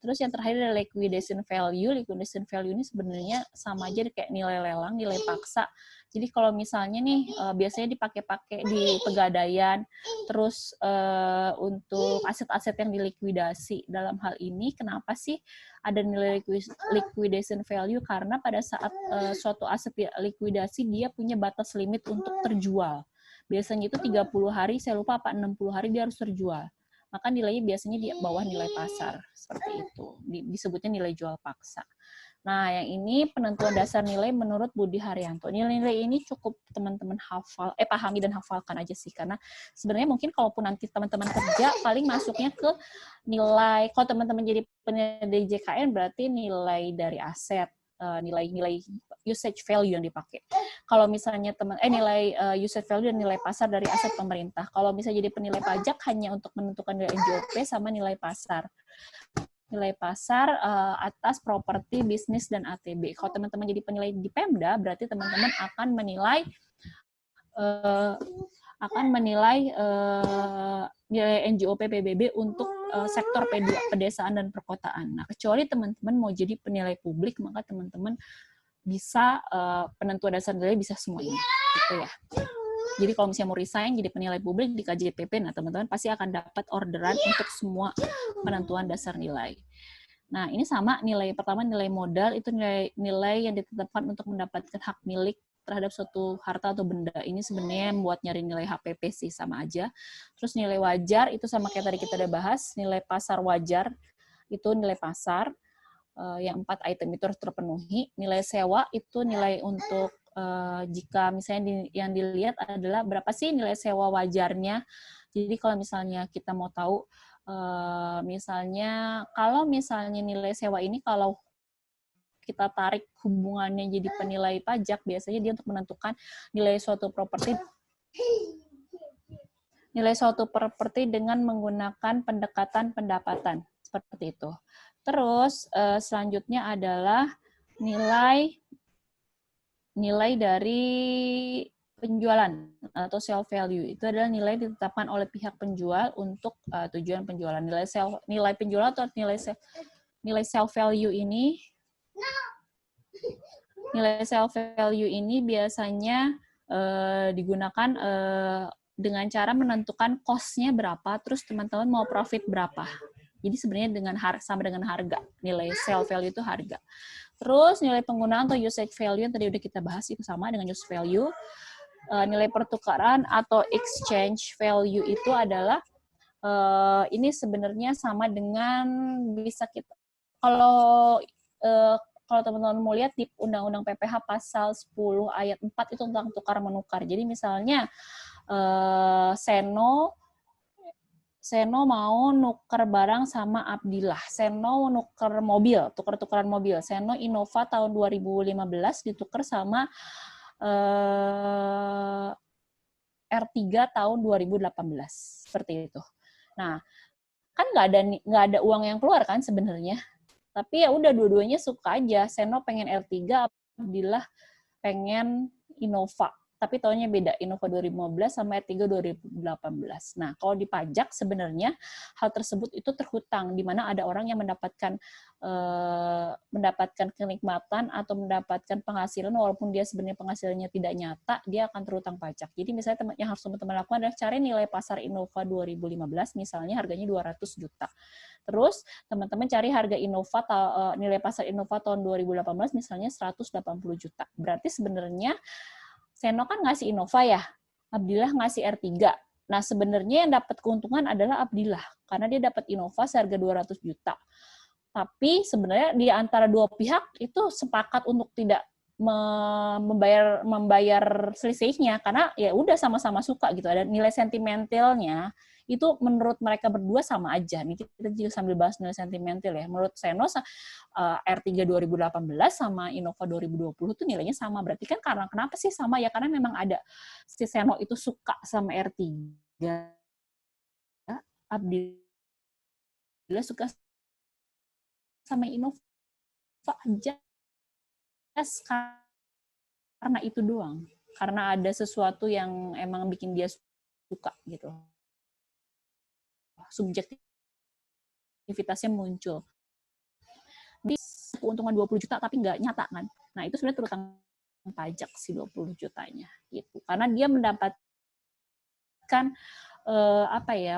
Terus yang terakhir adalah liquidation value. Liquidation value ini sebenarnya sama aja kayak nilai lelang, nilai paksa. Jadi kalau misalnya nih biasanya dipakai-pakai di pegadaian, terus untuk aset-aset yang dilikuidasi. Dalam hal ini kenapa sih ada nilai liquidation value? Karena pada saat suatu aset likuidasi dia punya batas limit untuk terjual. Biasanya itu 30 hari, saya lupa apa 60 hari dia harus terjual. Maka nilainya biasanya di bawah nilai pasar, seperti itu. Disebutnya nilai jual paksa. Nah, yang ini penentuan dasar nilai menurut Budi Haryanto. Nilai-nilai ini cukup teman-teman pahami dan hafalkan aja sih. Karena sebenarnya mungkin kalaupun nanti teman-teman kerja, paling masuknya ke nilai, kalau teman-teman jadi penilai JKN, berarti nilai dari aset, nilai usage value yang dipakai. Kalau misalnya nilai usage value dan nilai pasar dari aset pemerintah. Kalau misalnya jadi penilai pajak hanya untuk menentukan nilai NJOP sama nilai pasar. Nilai pasar atas properti, bisnis, dan ATB. Kalau teman-teman jadi penilai di Pemda, berarti teman-teman akan menilai nilai NJOP PBB untuk sektor P2, pedesaan dan perkotaan. Nah, kecuali teman-teman mau jadi penilai publik, maka teman-teman bisa penentuan dasar nilai bisa semuanya, gitu ya. Jadi kalau misalnya mau resign jadi penilai publik di KJPP, nah teman-teman pasti akan dapat orderan untuk semua penentuan dasar nilai. Nah, ini sama nilai pertama, nilai modal itu nilai yang ditetapkan untuk mendapatkan hak milik terhadap suatu harta atau benda. Ini sebenarnya buat nyari nilai HPP sih, sama aja. Terus nilai wajar itu sama kayak tadi kita udah bahas, nilai pasar wajar itu nilai pasar yang 4 item itu harus terpenuhi. Nilai sewa itu nilai untuk jika misalnya yang dilihat adalah berapa sih nilai sewa wajarnya. Jadi kalau misalnya kita mau tahu, misalnya kalau misalnya nilai sewa ini kalau kita tarik hubungannya jadi penilai pajak, biasanya dia untuk menentukan nilai suatu properti dengan menggunakan pendekatan pendapatan seperti itu. Terus selanjutnya adalah nilai dari penjualan atau sell value. Itu adalah nilai ditetapkan oleh pihak penjual untuk tujuan penjualan. Nilai penjual atau nilai sell value ini biasanya digunakan dengan cara menentukan cost-nya berapa, terus teman-teman mau profit berapa. Jadi sebenarnya sama dengan harga. Nilai sell value itu harga. Terus nilai penggunaan atau usage value yang tadi udah kita bahas itu sama dengan use value. Nilai pertukaran atau exchange value itu adalah ini sebenarnya sama dengan bisa kita kalau teman-teman mau lihat di Undang-Undang PPH pasal 10 ayat 4 itu tentang tukar menukar. Jadi misalnya Seno mau nuker barang sama Abdillah. Seno nuker mobil, tukar-tukaran mobil. Seno Innova tahun 2015 ditukar sama R3 tahun 2018. Seperti itu. Nah, kan nggak ada uang yang keluar kan sebenarnya. Tapi ya udah dua-duanya suka aja. Seno pengen R3, Abdillah pengen Innova. Tapi tahunnya beda, Innova 2015 sama R3 2018. Nah, kalau di pajak sebenarnya hal tersebut itu terhutang, di mana ada orang yang mendapatkan kenikmatan atau mendapatkan penghasilan walaupun dia sebenarnya penghasilannya tidak nyata, dia akan terhutang pajak. Jadi misalnya yang harus teman-teman lakukan adalah cari nilai pasar Innova 2015, misalnya harganya 200 juta. Terus teman-teman cari harga Innova, nilai pasar Innova tahun 2018 misalnya 180 juta. Berarti sebenarnya Seno kan ngasih Innova ya, Abdillah ngasih R3. Nah, sebenarnya yang dapat keuntungan adalah Abdillah, karena dia dapat Innova seharga 200 juta. Tapi sebenarnya di antara dua pihak itu sepakat untuk tidak membayar selisihnya, karena ya udah sama-sama suka gitu. Ada nilai sentimentalnya, itu menurut mereka berdua sama aja. Nih kita juga sambil bahas nilai sentimental ya. Menurut Seno R3 2018 sama Innova 2020 tuh nilainya sama. Berarti kan karena kenapa sih sama ya? Karena memang ada si Seno itu suka sama R3. Abdillah suka sama Innova aja. Karena itu doang. Karena ada sesuatu yang emang bikin dia suka gitu. Subjektivitasnya muncul. Di keuntungan 20 juta tapi nggak nyata kan. Nah, itu sebenarnya terutang pajak si 20 jutanya gitu. Karena dia mendapatkan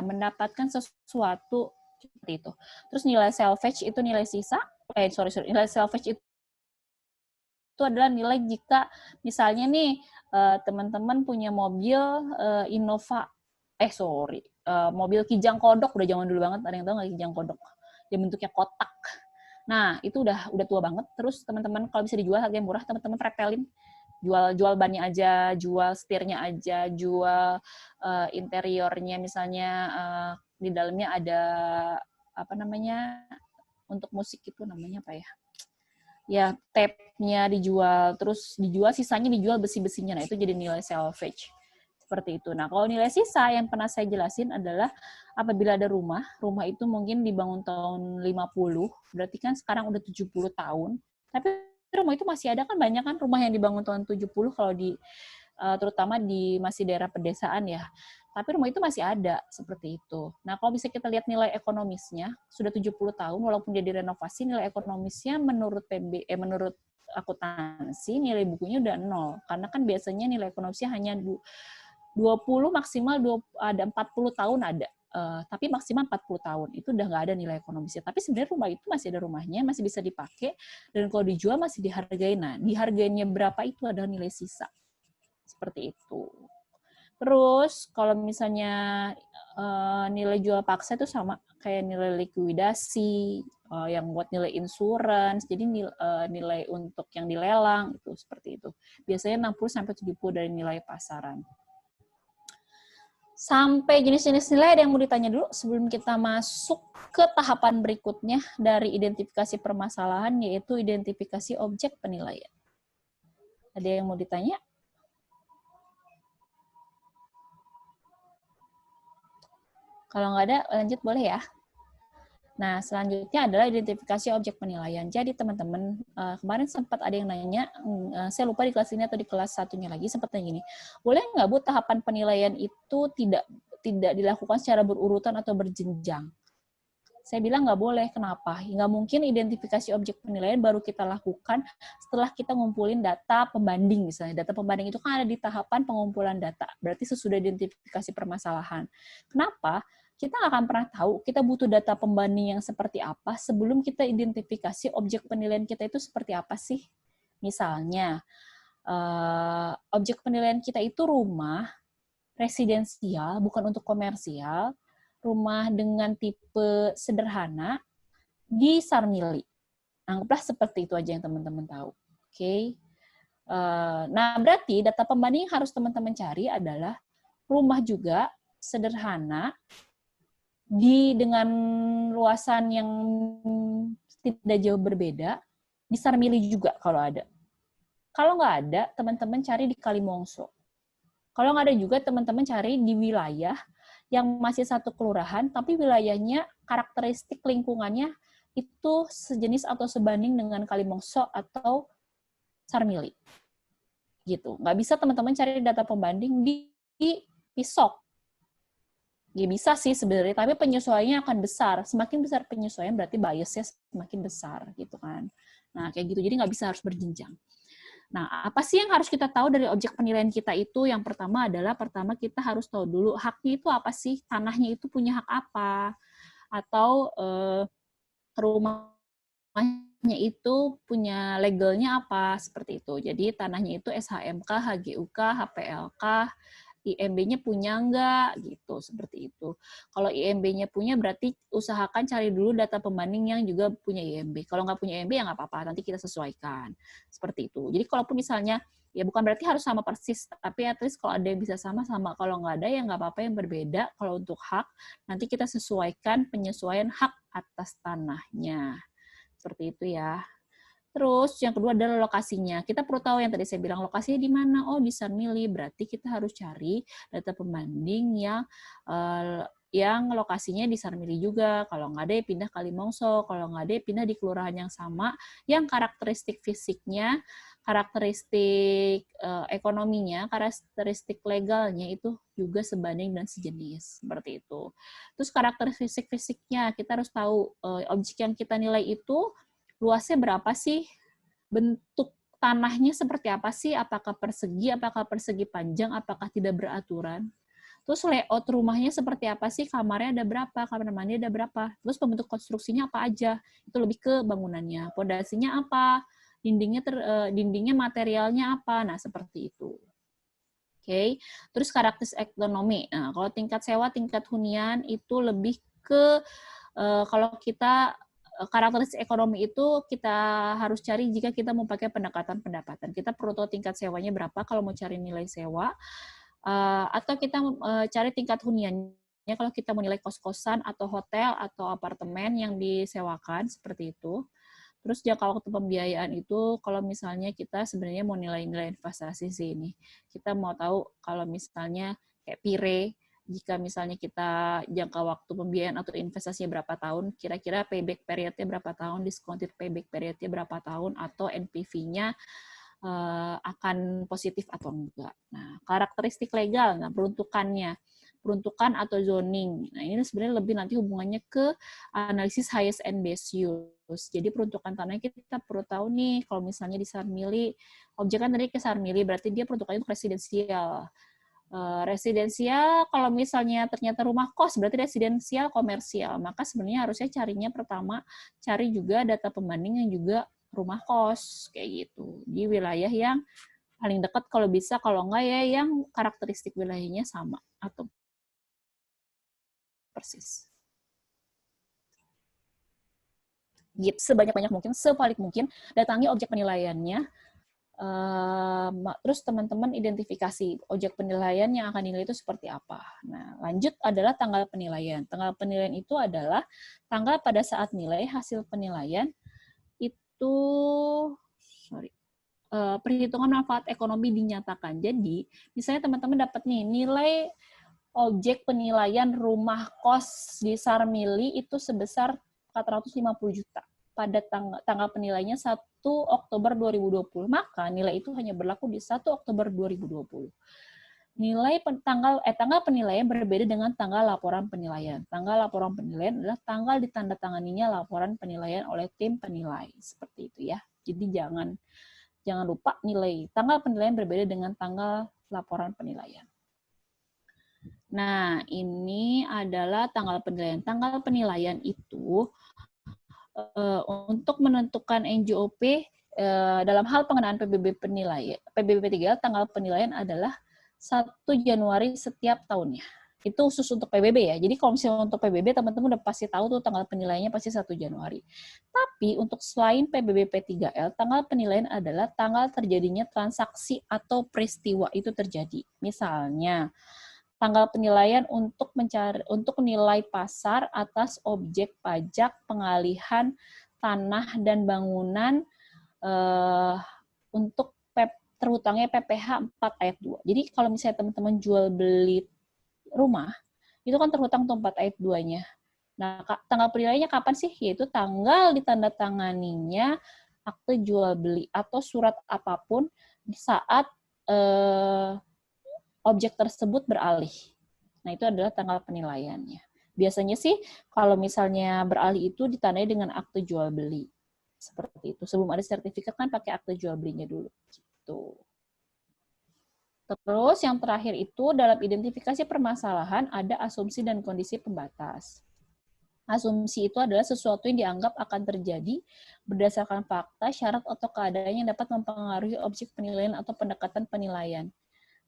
mendapatkan sesuatu seperti itu. Terus nilai salvage itu nilai sisa. Nilai salvage itu adalah nilai jika misalnya nih teman-teman punya mobil Innova mobil Kijang Kodok, udah zaman dulu banget, ada yang tahu nggak Kijang Kodok? Dia bentuknya kotak. Nah, itu udah tua banget. Terus teman-teman kalau bisa dijual harganya murah, teman-teman pretelin. Jual bannya aja, jual setirnya aja, jual interiornya misalnya di dalamnya ada untuk musik itu namanya apa ya? Ya, tape-nya dijual, terus sisanya dijual besi-besinya. Nah, itu jadi nilai salvage. Seperti itu. Nah, kalau nilai sisa yang pernah saya jelasin adalah apabila ada rumah itu mungkin dibangun tahun 50, berarti kan sekarang udah 70 tahun, tapi rumah itu masih ada kan, banyak kan rumah yang dibangun tahun 70 kalau terutama di masih daerah pedesaan ya. tapi rumah itu masih ada, seperti itu. Nah, kalau bisa kita lihat nilai ekonomisnya, sudah 70 tahun, walaupun dia direnovasi, nilai ekonomisnya menurut menurut akuntansi, nilai bukunya udah 0. Karena kan biasanya nilai ekonomisnya hanya 20, maksimal ada 40 tahun ada. Tapi maksimal 40 tahun. Itu udah nggak ada nilai ekonomisnya. Tapi sebenarnya rumah itu masih ada rumahnya, masih bisa dipakai, dan kalau dijual masih dihargai. Nah, dihargainya berapa itu adalah nilai sisa. Seperti itu. Terus kalau misalnya nilai jual paksa itu sama kayak nilai likuidasi, yang buat nilai insurance, jadi nilai untuk yang dilelang itu seperti itu. Biasanya 60-70 dari nilai pasaran. Sampai jenis-jenis nilai ada yang mau ditanya dulu sebelum kita masuk ke tahapan berikutnya dari identifikasi permasalahan, yaitu identifikasi objek penilaian. Ada yang mau ditanya? Kalau nggak ada, lanjut boleh ya. Nah, selanjutnya adalah identifikasi objek penilaian. Jadi teman-teman, kemarin sempat ada yang nanya, saya lupa di kelas ini atau di kelas satunya lagi, sempat nanya gini, boleh nggak Bu tahapan penilaian itu tidak dilakukan secara berurutan atau berjenjang? Saya bilang nggak boleh, kenapa? Nggak mungkin identifikasi objek penilaian baru kita lakukan setelah kita ngumpulin data pembanding misalnya. Data pembanding itu kan ada di tahapan pengumpulan data, berarti sesudah identifikasi permasalahan. Kenapa? Kita nggak akan pernah tahu kita butuh data pembanding yang seperti apa sebelum kita identifikasi objek penilaian kita itu seperti apa sih. Misalnya, objek penilaian kita itu rumah residensial, bukan untuk komersial, rumah dengan tipe sederhana di Sarmili. Anggaplah seperti itu aja yang teman-teman tahu. Oke. Nah, berarti data pembanding yang harus teman-teman cari adalah rumah juga sederhana dengan luasan yang tidak jauh berbeda, di Sarmili juga kalau ada. Kalau nggak ada, teman-teman cari di Kalimongso. Kalau nggak ada juga, teman-teman cari di wilayah yang masih satu kelurahan, tapi wilayahnya, karakteristik lingkungannya itu sejenis atau sebanding dengan Kalimongso atau Sarmili. Gitu. Nggak bisa teman-teman cari data pembanding di Pisok. Ya bisa sih sebenarnya, tapi penyesuaiannya akan besar. Semakin besar penyesuaian berarti biasnya semakin besar gitu kan. Nah kayak gitu, jadi nggak bisa harus berjenjang. Nah apa sih yang harus kita tahu dari objek penilaian kita itu? Yang pertama adalah kita harus tahu dulu haknya itu apa sih? Tanahnya itu punya hak apa? Atau rumahnya itu punya legalnya apa? Seperti itu. Jadi tanahnya itu SHMK, HGUK, HPLK, IMB-nya punya enggak gitu, seperti itu. Kalau IMB-nya punya berarti usahakan cari dulu data pembanding yang juga punya IMB. Kalau nggak punya IMB ya nggak apa-apa, nanti kita sesuaikan. Seperti itu. Jadi kalaupun misalnya, ya bukan berarti harus sama persis, tapi at least kalau ada yang bisa sama-sama. Kalau nggak ada ya nggak apa-apa yang berbeda. Kalau untuk hak, nanti kita sesuaikan penyesuaian hak atas tanahnya. Seperti itu ya. Terus yang kedua adalah lokasinya. Kita perlu tahu yang tadi saya bilang lokasinya di mana. Oh di Sarmili, berarti kita harus cari data pembanding yang lokasinya di Sarmili juga. Kalau nggak ada ya pindah Kalimongso. Kalau nggak ada ya pindah di kelurahan yang sama, yang karakteristik fisiknya, karakteristik ekonominya, karakteristik legalnya itu juga sebanding dan sejenis. Seperti itu. Terus karakteristik fisiknya kita harus tahu objek yang kita nilai itu luasnya berapa sih? Bentuk tanahnya seperti apa sih? Apakah persegi panjang, apakah tidak beraturan? Terus layout rumahnya seperti apa sih? Kamarnya ada berapa? Kamar mandi ada berapa? Terus pembentuk konstruksinya apa aja? Itu lebih ke bangunannya. Pondasinya apa? Dindingnya materialnya apa? Nah, seperti itu. Oke. Terus karakteristik ekonomi. Nah, kalau tingkat sewa, tingkat hunian itu lebih ke kalau kita karakteristik ekonomi itu kita harus cari jika kita mau pakai pendekatan pendapatan. Kita perlu tahu tingkat sewanya berapa kalau mau cari nilai sewa, atau kita cari tingkat huniannya kalau kita mau nilai kos-kosan atau hotel atau apartemen yang disewakan, seperti itu. Terus jangka waktu pembiayaan itu kalau misalnya kita sebenarnya mau nilai-nilai investasi sih ini. Kita mau tahu kalau misalnya kayak PIRE, jika misalnya kita jangka waktu pembiayaan atau investasinya berapa tahun, kira-kira payback period-nya berapa tahun, discounted payback period-nya berapa tahun, atau NPV-nya akan positif atau enggak. Nah, karakteristik legal, nah peruntukannya. peruntukan atau zoning. Nah, ini sebenarnya lebih nanti hubungannya ke analisis highest and best use. Jadi peruntukan tanah kita perlu tahu nih, kalau misalnya di Sarmili, objek kan tadi ke Sarmili, berarti dia peruntukannya untuk residensial. Residensial, kalau misalnya ternyata rumah kos, berarti residensial komersial. Maka sebenarnya harusnya carinya pertama, cari juga data pembanding yang juga rumah kos, kayak gitu. Di wilayah yang paling dekat kalau bisa, kalau enggak ya yang karakteristik wilayahnya sama atau persis. Gitu, sebanyak-banyak mungkin, sevalid mungkin, datangi objek penilaiannya. Terus teman-teman identifikasi objek penilaian yang akan dinilai itu seperti apa. Nah, lanjut adalah tanggal penilaian. Tanggal penilaian itu adalah tanggal pada saat nilai hasil penilaian itu, perhitungan manfaat ekonomi dinyatakan. Jadi, misalnya teman-teman dapat nih nilai objek penilaian rumah kos di Sarmili itu sebesar 450 juta. Pada tanggal penilaiannya 1 Oktober 2020, maka nilai itu hanya berlaku di 1 Oktober 2020. Tanggal penilaian berbeda dengan tanggal laporan penilaian. Tanggal laporan penilaian adalah tanggal ditandatanganinya laporan penilaian oleh tim penilai. Seperti itu ya. Jadi jangan lupa nilai. Tanggal penilaian berbeda dengan tanggal laporan penilaian. Nah, ini adalah tanggal penilaian. Tanggal penilaian itu untuk menentukan NJOP dalam hal pengenaan PBB penilaian, PBB 3 tanggal penilaian adalah 1 Januari setiap tahunnya. Itu khusus untuk PBB ya. Jadi kalau misalnya untuk PBB teman-teman udah pasti tahu tuh tanggal penilaiannya pasti 1 Januari. Tapi untuk selain PBB P3L, tanggal penilaian adalah tanggal terjadinya transaksi atau peristiwa itu terjadi. Misalnya tanggal penilaian untuk nilai pasar atas objek pajak pengalihan tanah dan bangunan untuk terhutangnya PPh 4 ayat 2. Jadi kalau misalnya teman-teman jual beli rumah, itu kan terhutang tuh 4 ayat 2-nya. Nah, tanggal penilaiannya kapan sih? Yaitu tanggal ditandatanganinya akte jual beli atau surat apapun di saat objek tersebut beralih. Nah, itu adalah tanggal penilaiannya. Biasanya sih, kalau misalnya beralih itu ditandai dengan akte jual beli. Seperti itu. Sebelum ada sertifikat kan pakai akte jual belinya dulu. Gitu. Terus yang terakhir itu dalam identifikasi permasalahan ada asumsi dan kondisi pembatas. Asumsi itu adalah sesuatu yang dianggap akan terjadi berdasarkan fakta, syarat, atau keadaan yang dapat mempengaruhi objek penilaian atau pendekatan penilaian.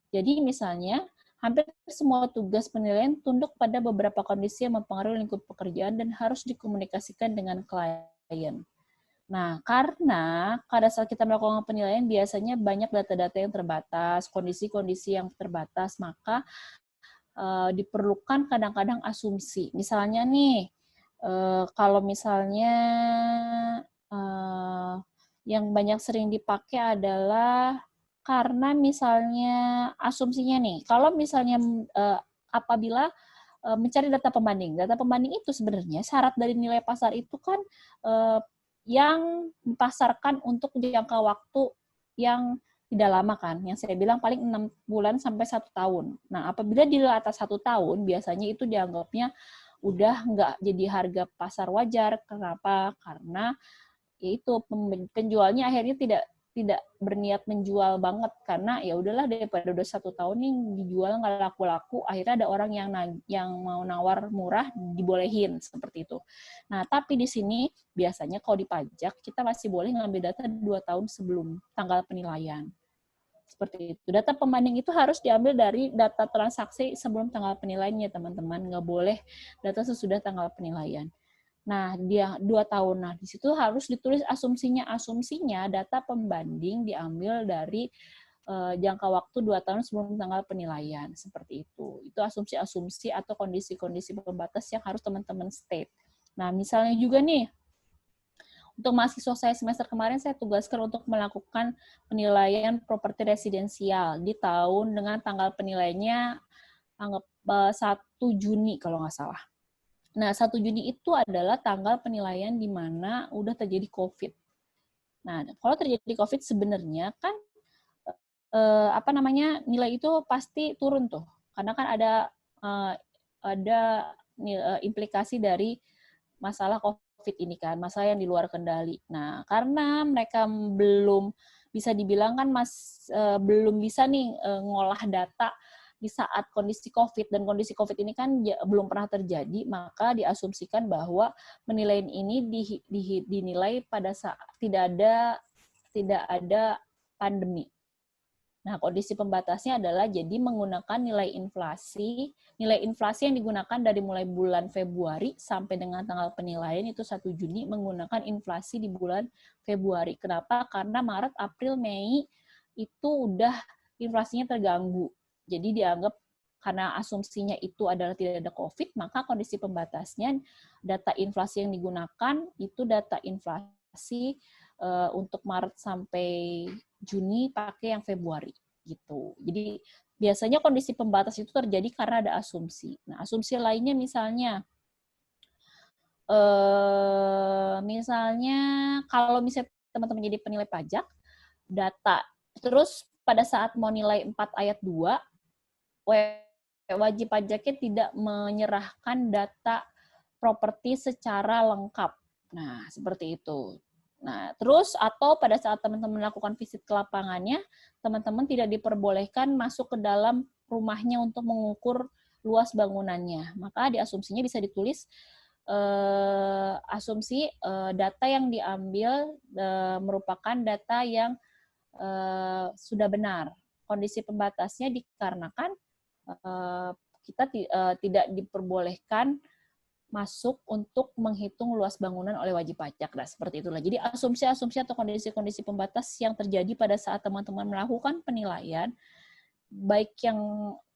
Jadi misalnya, hampir semua tugas penilaian tunduk pada beberapa kondisi yang mempengaruhi lingkup pekerjaan dan harus dikomunikasikan dengan klien. Nah, karena pada saat kita melakukan penilaian biasanya banyak data-data yang terbatas, kondisi-kondisi yang terbatas, maka diperlukan kadang-kadang asumsi. Misalnya nih, kalau misalnya yang banyak sering dipakai adalah karena misalnya asumsinya nih, kalau misalnya apabila mencari data pembanding itu sebenarnya syarat dari nilai pasar itu kan yang dipasarkan untuk jangka waktu yang tidak lama kan, yang saya bilang paling 6 bulan sampai 1 tahun. Nah, apabila di atas 1 tahun, biasanya itu dianggapnya udah nggak jadi harga pasar wajar. Kenapa? Karena yaitu penjualnya akhirnya tidak berniat menjual banget karena ya udahlah daripada udah 1 tahun nih dijual nggak laku-laku, akhirnya ada orang yang mau nawar murah dibolehin seperti itu. Nah, tapi di sini biasanya kalau di pajak kita masih boleh ngambil data 2 tahun sebelum tanggal penilaian. Seperti itu. Data pembanding itu harus diambil dari data transaksi sebelum tanggal penilaiannya, teman-teman. Nggak boleh data sesudah tanggal penilaian. Nah, dia 2 tahun. Nah, di situ harus ditulis asumsinya. Asumsinya data pembanding diambil dari jangka waktu 2 tahun sebelum tanggal penilaian. Seperti itu. Itu asumsi-asumsi atau kondisi-kondisi pembatas yang harus teman-teman state. Nah, misalnya juga nih, untuk mahasiswa saya semester kemarin, saya tugaskan untuk melakukan penilaian properti residensial di tahun dengan tanggal penilaiannya anggap 1 Juni kalau nggak salah. Nah, 1 Juni itu adalah tanggal penilaian di mana udah terjadi COVID. Nah, kalau terjadi COVID sebenarnya kan nilai itu pasti turun tuh. Karena kan ada ada implikasi dari masalah COVID ini kan, masalah yang di luar kendali. Nah, karena mereka belum bisa dibilang kan belum bisa nih ngolah data di saat kondisi COVID, dan kondisi COVID ini kan belum pernah terjadi, maka diasumsikan bahwa penilaian ini dinilai pada saat tidak ada pandemi. Nah, kondisi pembatasnya adalah jadi menggunakan nilai inflasi yang digunakan dari mulai bulan Februari sampai dengan tanggal penilaian itu 1 Juni menggunakan inflasi di bulan Februari. Kenapa? Karena Maret, April, Mei itu udah inflasinya terganggu. Jadi dianggap karena asumsinya itu adalah tidak ada COVID, maka kondisi pembatasnya data inflasi yang digunakan itu data inflasi untuk Maret sampai Juni pakai yang Februari gitu. Jadi biasanya kondisi pembatas itu terjadi karena ada asumsi. Nah, asumsi lainnya misalnya kalau misalnya teman-teman jadi penilai pajak, data terus pada saat mau nilai 4 ayat 2 wajib pajaknya tidak menyerahkan data properti secara lengkap. Nah, seperti itu. Nah, terus atau pada saat teman-teman melakukan visit ke lapangannya, teman-teman tidak diperbolehkan masuk ke dalam rumahnya untuk mengukur luas bangunannya. Maka diasumsinya bisa ditulis asumsi data yang diambil merupakan data yang sudah benar. Kondisi pembatasnya dikarenakan kita tidak diperbolehkan masuk untuk menghitung luas bangunan oleh wajib pajak. Nah, seperti itulah. Jadi asumsi-asumsi atau kondisi-kondisi pembatas yang terjadi pada saat teman-teman melakukan penilaian, baik yang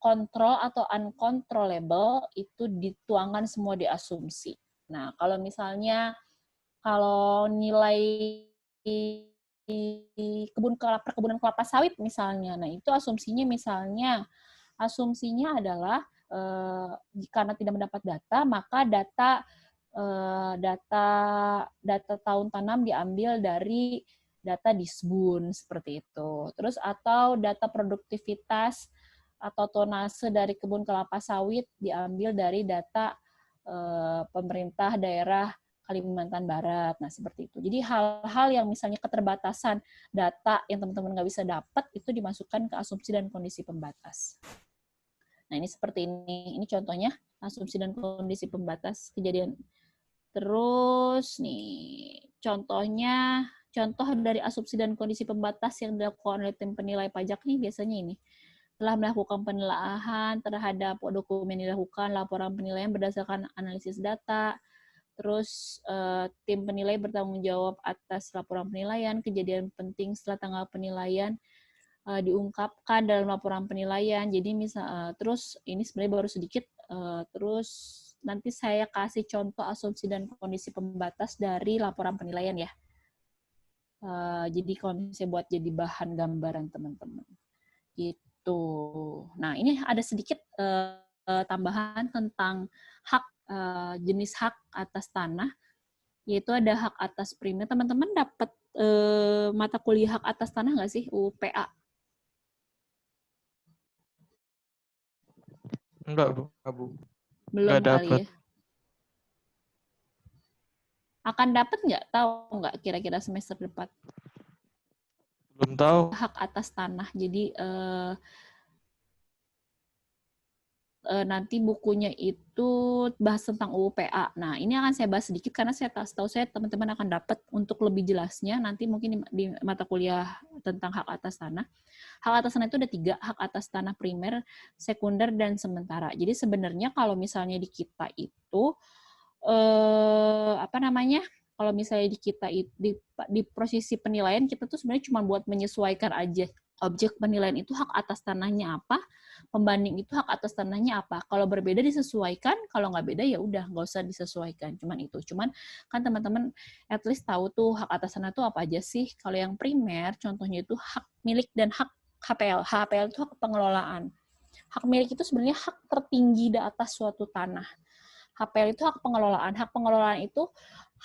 kontrol atau uncontrollable, itu dituangkan semua di asumsi. Nah, kalau misalnya nilai perkebunan kelapa sawit misalnya, nah itu asumsinya adalah karena tidak mendapat data, maka data tahun tanam diambil dari data Disbun seperti itu. Terus atau data produktivitas atau tonase dari kebun kelapa sawit diambil dari data pemerintah daerah Kalimantan Barat. Nah, seperti itu. Jadi hal-hal yang misalnya keterbatasan data yang teman-teman nggak bisa dapat itu dimasukkan ke asumsi dan kondisi pembatas. Nah, ini seperti ini. Ini contohnya asumsi dan kondisi pembatas kejadian. Terus nih, contoh dari asumsi dan kondisi pembatas yang dilakukan oleh tim penilai pajak nih biasanya ini. Telah melakukan penelaahan terhadap dokumen yang dilakukan, laporan penilaian berdasarkan analisis data. Terus tim penilai bertanggung jawab atas laporan penilaian, kejadian penting setelah tanggal penilaian diungkapkan dalam laporan penilaian. Jadi terus ini sebenarnya baru sedikit. Terus nanti saya kasih contoh asumsi dan kondisi pembatas dari laporan penilaian ya. Jadi kalau misalnya buat jadi bahan gambaran teman-teman. Gitu. Nah, ini ada sedikit tambahan tentang hak jenis hak atas tanah, yaitu ada hak atas primer. Teman-teman dapat mata kuliah hak atas tanah nggak sih, UPA? Enggak, Bu. Belum Nggak kali dapat. ya. Akan dapat nggak? Tahu nggak kira-kira semester depan? Belum tahu. Hak atas tanah. Jadi nanti bukunya itu bahas tentang UPA. Nah, ini akan saya bahas sedikit karena setahu saya teman-teman akan dapat untuk lebih jelasnya nanti mungkin di mata kuliah tentang hak atas tanah. Hak atas tanah itu ada 3, hak atas tanah primer, sekunder, dan sementara. Jadi sebenarnya kalau misalnya di kita itu kalau misalnya di kita di posisi penilaian kita tuh sebenarnya cuma buat menyesuaikan aja objek penilaian itu hak atas tanahnya apa, pembanding itu hak atas tanahnya apa. Kalau berbeda disesuaikan, kalau nggak beda ya udah nggak usah disesuaikan. Cuman itu. Cuman kan teman-teman at least tahu tuh hak atas tanah itu apa aja sih. Kalau yang primer contohnya itu hak milik dan hak HPL. HPL itu hak pengelolaan. Hak milik itu sebenarnya hak tertinggi di atas suatu tanah. HPL itu hak pengelolaan. Hak pengelolaan itu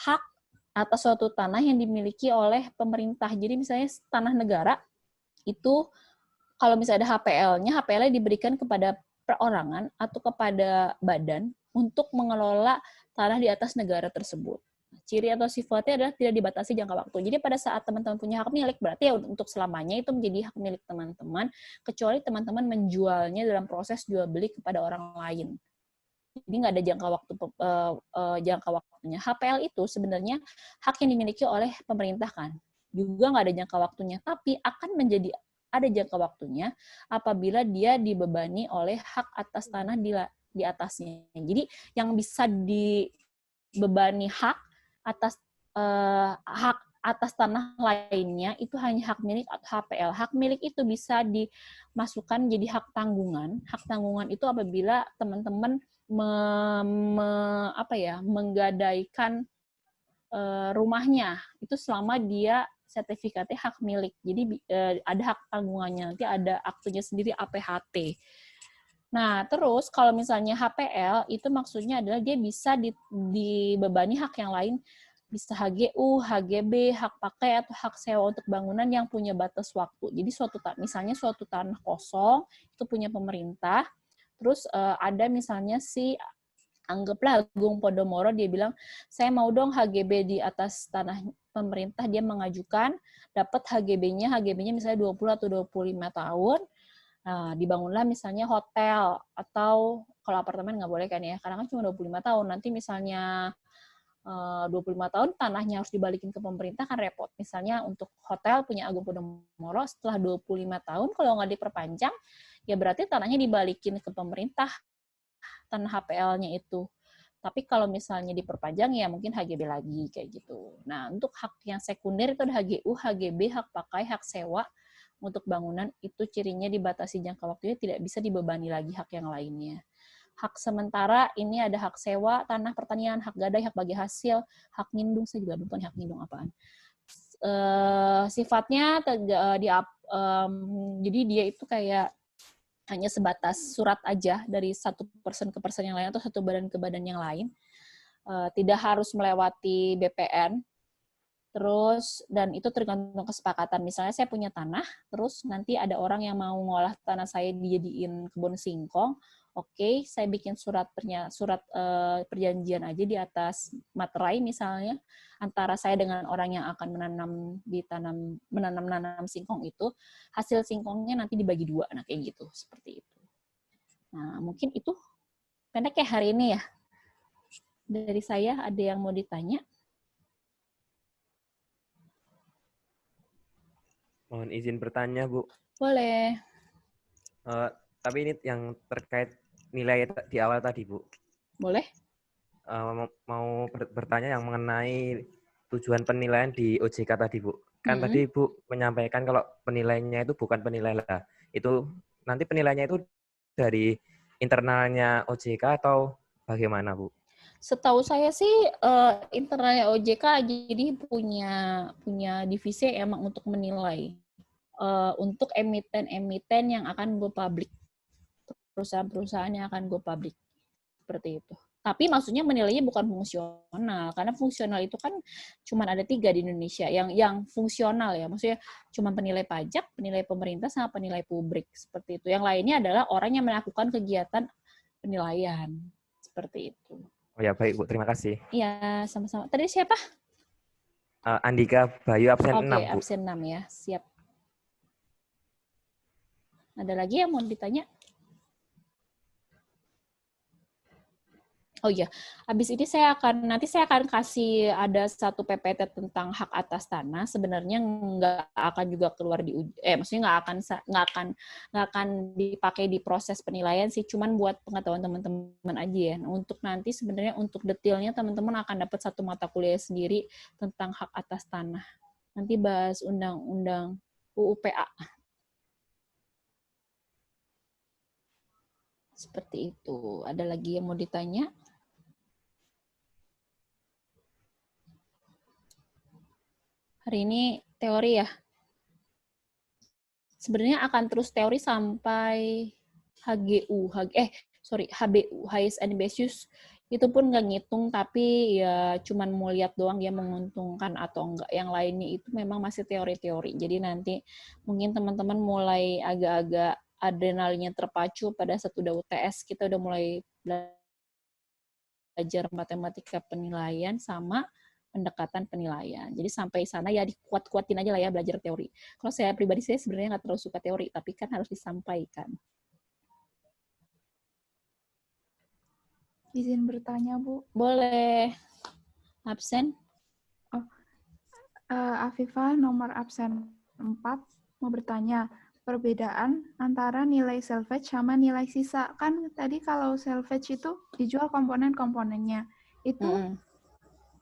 hak atas suatu tanah yang dimiliki oleh pemerintah. Jadi misalnya tanah negara itu kalau misalnya ada HPL-nya diberikan kepada perorangan atau kepada badan untuk mengelola tanah di atas negara tersebut. Ciri atau sifatnya adalah tidak dibatasi jangka waktu. Jadi pada saat teman-teman punya hak milik, berarti ya untuk selamanya itu menjadi hak milik teman-teman, kecuali teman-teman menjualnya dalam proses jual beli kepada orang lain. Jadi nggak ada jangka waktunya. HPL itu sebenarnya hak yang dimiliki oleh pemerintah kan, juga nggak ada jangka waktunya, tapi akan menjadi ada jangka waktunya apabila dia dibebani oleh hak atas tanah di atasnya. Jadi yang bisa dibebani hak atas tanah lainnya itu hanya hak milik HPL. Hak milik itu bisa dimasukkan jadi hak tanggungan. Hak tanggungan itu apabila teman-teman menggadaikan rumahnya itu selama dia sertifikatnya hak milik. Jadi ada hak tanggungannya, nanti ada aktunya sendiri APHT. Nah, terus kalau misalnya HPL itu maksudnya adalah dia bisa dibebani hak yang lain, bisa HGU, HGB, hak pakai atau hak sewa untuk bangunan yang punya batas waktu. Jadi misalnya suatu tanah kosong itu punya pemerintah, terus ada misalnya anggaplah Agung Podomoro, dia bilang, saya mau dong HGB di atas tanah pemerintah, dia mengajukan, dapat HGB-nya misalnya 20 atau 25 tahun, nah, dibangunlah misalnya hotel, atau kalau apartemen nggak boleh kan ya, karena kan cuma 25 tahun, nanti misalnya 25 tahun tanahnya harus dibalikin ke pemerintah kan repot. Misalnya untuk hotel punya Agung Podomoro, setelah 25 tahun kalau nggak diperpanjang, ya berarti tanahnya dibalikin ke pemerintah, tanah HPL-nya itu. Tapi kalau misalnya diperpanjang ya mungkin HGB lagi kayak gitu. Nah, untuk hak yang sekunder itu ada HGU, HGB, hak pakai, hak sewa untuk bangunan, itu cirinya dibatasi jangka waktunya, tidak bisa dibebani lagi hak yang lainnya. Hak sementara ini ada hak sewa, tanah pertanian, hak gadai, hak bagi hasil, hak ngindung, saya juga lupa hak ngindung apaan. Sifatnya jadi dia itu kayak hanya sebatas surat aja dari satu person ke person yang lain atau satu badan ke badan yang lain. Tidak harus melewati BPN. Terus, dan itu tergantung kesepakatan. Misalnya saya punya tanah, terus nanti ada orang yang mau ngolah tanah saya dijadiin kebun singkong. Oke, saya bikin surat perjanjian aja di atas materai misalnya antara saya dengan orang yang akan menanam singkong itu, hasil singkongnya nanti dibagi 2, nah kayak gitu, seperti itu. Nah, mungkin itu pendek ya hari ini ya. Dari saya ada yang mau ditanya? Mohon izin bertanya, Bu. Boleh. Tapi ini yang terkait nilai di awal tadi, Bu. Boleh. Mau bertanya yang mengenai tujuan penilaian di OJK tadi, Bu. Kan tadi Bu menyampaikan kalau penilaiannya itu bukan penilaian lah. Itu nanti penilaiannya itu dari internalnya OJK atau bagaimana, Bu? Setahu saya sih internalnya OJK jadi punya divisi emang untuk menilai untuk emiten-emiten yang akan go public, perusahaan-perusahaan yang akan go public, seperti itu. Tapi maksudnya menilainya bukan fungsional, karena fungsional itu kan cuma ada 3 di Indonesia yang fungsional ya, maksudnya cuma penilai pajak, penilai pemerintah, sama penilai publik, seperti itu. Yang lainnya adalah orang yang melakukan kegiatan penilaian, seperti itu. Oh ya, baik Bu, terima kasih. Iya, sama-sama. Tadi siapa? Andika Bayu absen 6, Bu. Oke, absen 6 ya, siap. Ada lagi yang mau ditanya? Oh iya, habis ini nanti saya akan kasih ada satu PPT tentang hak atas tanah. Sebenarnya nggak akan juga keluar maksudnya nggak akan dipakai di proses penilaian sih, cuman buat pengetahuan teman-teman aja ya. Untuk nanti sebenarnya untuk detailnya teman-teman akan dapat satu mata kuliah sendiri tentang hak atas tanah. Nanti bahas undang-undang UUPA. Seperti itu. Ada lagi yang mau ditanya? Hari ini teori ya. Sebenarnya akan terus teori sampai HBU, highest and best use. Itu pun nggak ngitung, tapi ya cuman mau lihat doang dia menguntungkan atau enggak. Yang lainnya itu memang masih teori-teori. Jadi nanti mungkin teman-teman mulai agak-agak adrenalinnya terpacu pada saat udah UTS, kita udah mulai belajar matematika penilaian sama pendekatan penilaian. Jadi sampai sana ya dikuat-kuatin aja lah ya belajar teori. Kalau saya pribadi, saya sebenarnya nggak terlalu suka teori, tapi kan harus disampaikan. Izin bertanya, Bu. Boleh. Absen? Afifah, nomor absen 4, mau bertanya, perbedaan antara nilai salvage sama nilai sisa. Kan tadi kalau salvage itu dijual komponen-komponennya. Itu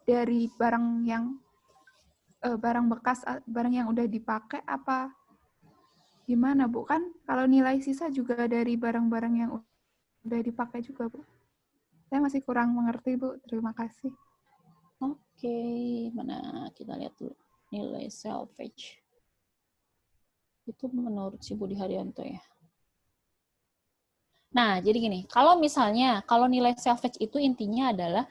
dari barang yang barang bekas, barang yang udah dipakai apa gimana, Bu? Kan kalau nilai sisa juga dari barang-barang yang udah dipakai juga, Bu. Saya masih kurang mengerti, Bu. Terima kasih. Oke, mana kita lihat dulu. Nilai salvage. Itu menurut si Budi Haryanto ya. Nah, jadi gini, kalau misalnya, kalau nilai salvage itu intinya adalah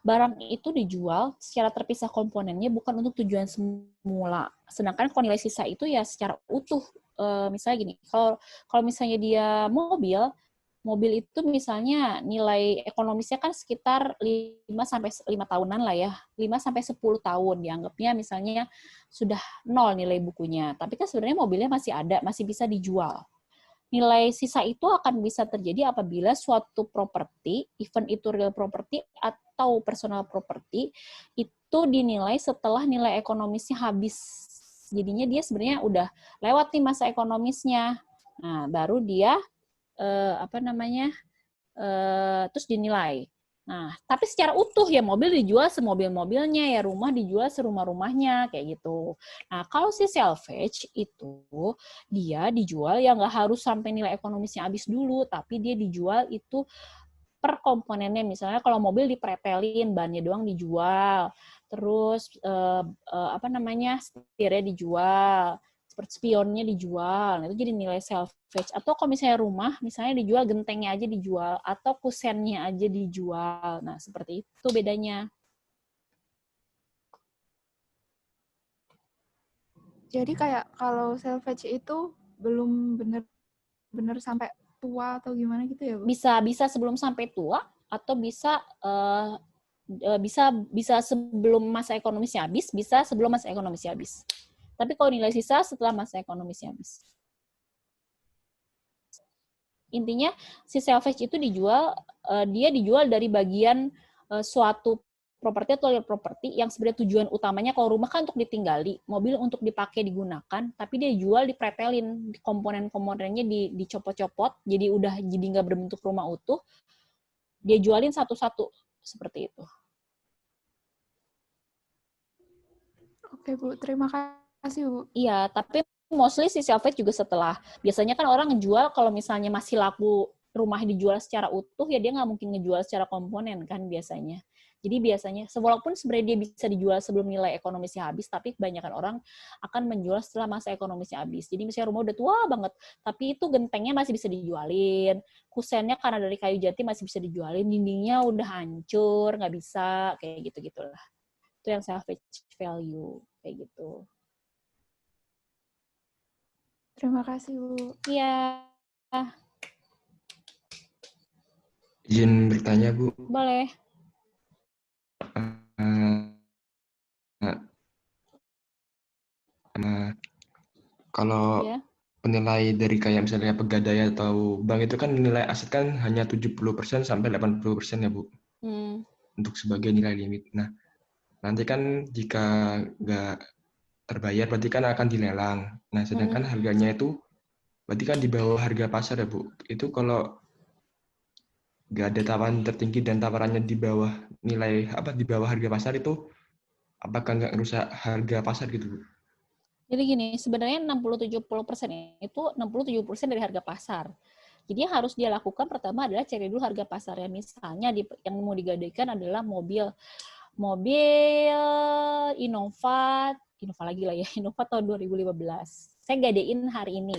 barang itu dijual secara terpisah komponennya, bukan untuk tujuan semula. Sedangkan kalau nilai sisa itu ya secara utuh. Misalnya gini, kalau misalnya dia mobil itu misalnya nilai ekonomisnya kan sekitar 5 tahunan lah ya. 5-10 tahun dianggapnya misalnya sudah 0 nilai bukunya. Tapi kan sebenarnya mobilnya masih ada, masih bisa dijual. Nilai sisa itu akan bisa terjadi apabila suatu properti, even itu real property atau personal property, itu dinilai setelah nilai ekonomisnya habis. Jadinya dia sebenarnya udah lewat nih masa ekonomisnya. Nah, baru dia terus dinilai. Nah, tapi secara utuh ya mobil dijual semobil-mobilnya, ya rumah dijual serumah-rumahnya, kayak gitu. Nah, kalau si salvage itu, dia dijual ya nggak harus sampai nilai ekonomisnya habis dulu, tapi dia dijual itu per komponennya. Misalnya kalau mobil dipretelin, bannya doang dijual, terus setirnya dijual, spionnya dijual, itu jadi nilai salvage. Atau kalau misalnya rumah, misalnya dijual gentengnya aja dijual, atau kusennya aja dijual. Nah, seperti itu bedanya. Jadi kayak kalau salvage itu belum benar-benar sampai tua atau gimana gitu ya, Bu? Bisa sebelum sampai tua, atau bisa sebelum masa ekonomisnya habis, bisa sebelum masa ekonomisnya habis. Tapi kalau nilai sisa setelah masa ekonomisnya habis. Intinya si salvage itu dia dijual dari bagian suatu properti atau real property yang sebenarnya tujuan utamanya, kalau rumah kan untuk ditinggali, mobil untuk dipakai digunakan, tapi dia jual dipretelin, komponen-komponennya dicopot-copot, jadi nggak berbentuk rumah utuh, dia jualin satu-satu seperti itu. Oke, Bu, terima kasih, Bu. Iya, tapi mostly si salvage juga setelah. Biasanya kan orang ngejual kalau misalnya masih laku rumah dijual secara utuh, ya dia nggak mungkin ngejual secara komponen kan biasanya. Jadi biasanya, walaupun sebenarnya dia bisa dijual sebelum nilai ekonomisnya habis, tapi kebanyakan orang akan menjual setelah masa ekonomisnya habis. Jadi misalnya rumah udah tua banget, tapi itu gentengnya masih bisa dijualin, kusennya karena dari kayu jati masih bisa dijualin, dindingnya udah hancur, nggak bisa, kayak gitu-gitulah. Itu yang salvage value, kayak gitu. Terima kasih, Bu. Iya. Izin bertanya, Bu. Boleh. Kalau Ya. penilai dari kayak misalnya Pegadaian atau bank itu kan nilai aset kan hanya 70% sampai 80% ya, Bu. Untuk sebagai nilai limit. Nah, nanti kan jika nggak terbayar berarti kan akan dilelang. Nah, sedangkan harganya itu berarti kan di bawah harga pasar ya, Bu. Itu kalau nggak ada tawaran tertinggi dan tawarannya di bawah nilai di bawah harga pasar itu, apakah nggak merusak harga pasar gitu, Bu? Jadi gini, sebenarnya 60-70% itu 60-70% dari harga pasar. Jadi yang harus dia lakukan pertama adalah cari dulu harga pasarnya. Misalnya yang mau digadaikan adalah mobil Innova lagi lah ya, Innova tahun 2015. Saya gadein hari ini.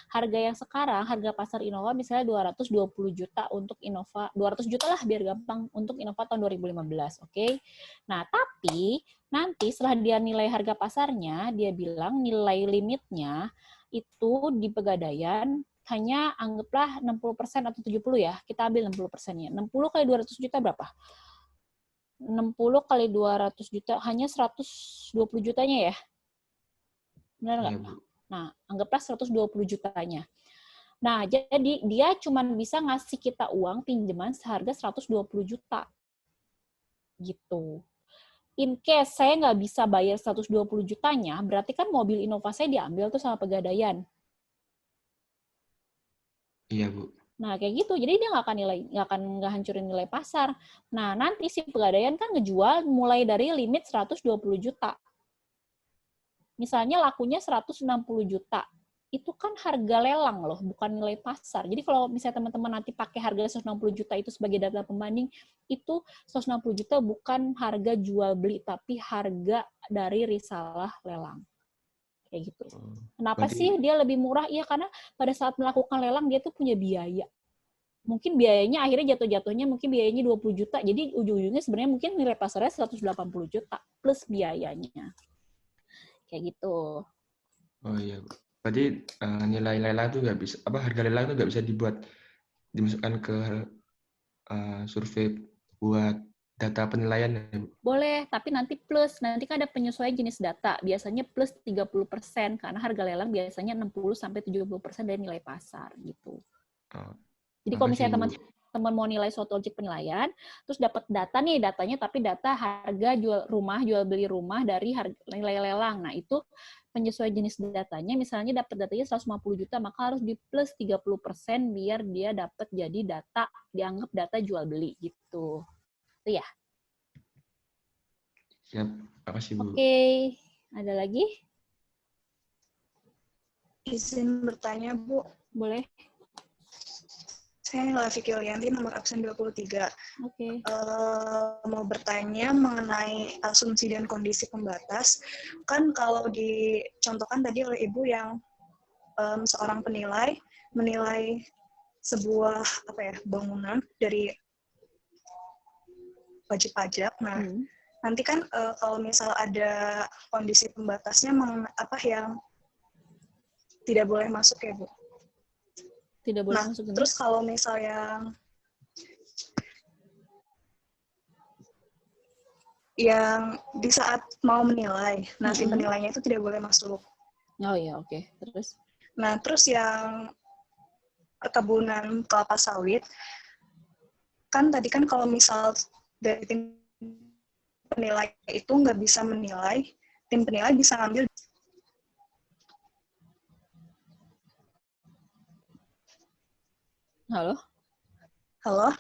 Harga yang sekarang, harga pasar Innova misalnya 220 juta untuk Innova, 200 juta lah biar gampang untuk Innova tahun 2015, oke? Nah, tapi nanti setelah dia nilai harga pasarnya, dia bilang nilai limitnya itu di Pegadaian hanya anggaplah 60% atau 70 ya. Kita ambil 60%-nya. 60 kali 200 juta berapa? 60 kali 200 juta hanya 120 jutanya ya. Benar nggak? Iya, Bu. Nah, anggaplah 120 jutanya. Nah, jadi dia cuma bisa ngasih kita uang pinjaman seharga 120 juta. Gitu. In case saya nggak bisa bayar 120 jutanya, berarti kan mobil Innova saya diambil tuh sama Pegadaian. Iya, Bu. Nah, kayak gitu. Jadi dia nggak akan hancurin nilai pasar. Nah, nanti si Pegadaian kan ngejual mulai dari limit 120 juta. Misalnya lakunya 160 juta. Itu kan harga lelang loh, bukan nilai pasar. Jadi kalau misalnya teman-teman nanti pakai harga 160 juta itu sebagai data pembanding, itu 160 juta bukan harga jual beli, tapi harga dari risalah lelang. Kayak gitu. Kenapa Berarti- sih dia lebih murah? Iya, karena pada saat melakukan lelang dia tuh punya biaya. Mungkin biayanya akhirnya jatuh-jatuhnya mungkin biayanya 20 juta. Jadi ujung-ujungnya sebenarnya mungkin nilai pasarnya 180 juta plus biayanya. Kayak gitu. Oh iya, Bu. Berarti nilai lelang itu nggak bisa, harga lelang itu nggak bisa dimasukkan ke survei buat data penilaian ya, Bu? Boleh, tapi nanti plus. Nanti kan ada penyesuaian jenis data. Biasanya plus 30%, karena harga lelang biasanya 60-70% dari nilai pasar. Gitu. Oh, Jadi kalau misalnya makasih, Bu. teman-teman mau nilai suatu objek penilaian, terus dapat data nih, datanya tapi data harga jual beli rumah dari nilai lelang. Nah, itu penyesuaian jenis datanya, misalnya dapat datanya 150 juta, maka harus di plus 30% biar dia dapat jadi data, dianggap data jual beli gitu. Itu ya. Siap, makasih, Bu. Oke, ada lagi? Izin bertanya, Bu. Boleh. Saya Lafi Yulianti, nomor absen 23. Oke. Mau bertanya mengenai asumsi dan kondisi pembatas. Kan kalau dicontohkan tadi oleh Ibu yang seorang penilai menilai sebuah bangunan dari wajib pajak. Nah, nanti kan kalau misal ada kondisi pembatasnya yang tidak boleh masuk ya, Bu. Tidak boleh masuk. Terus kalau misalnya yang di saat mau menilai, si penilainya itu tidak boleh masuk. Oh iya, oke. Terus? Nah, terus yang perkebunan kelapa sawit, kan tadi kan kalau misal dari tim penilai itu nggak bisa menilai, tim penilai bisa ngambil. Halo? Halo?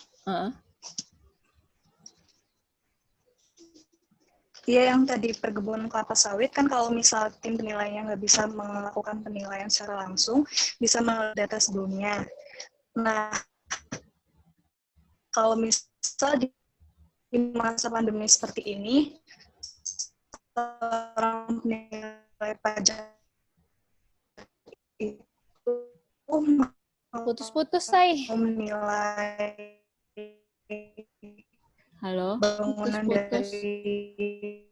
Iya, yang tadi perkebunan kelapa sawit, kan kalau misal tim penilainya nggak bisa melakukan penilaian secara langsung, bisa melihat data sebelumnya. Nah, kalau misal di masa pandemi seperti ini, seorang penilai pajak itu putus-putus, Say. Menilai halo, bangunan putus-putus. dari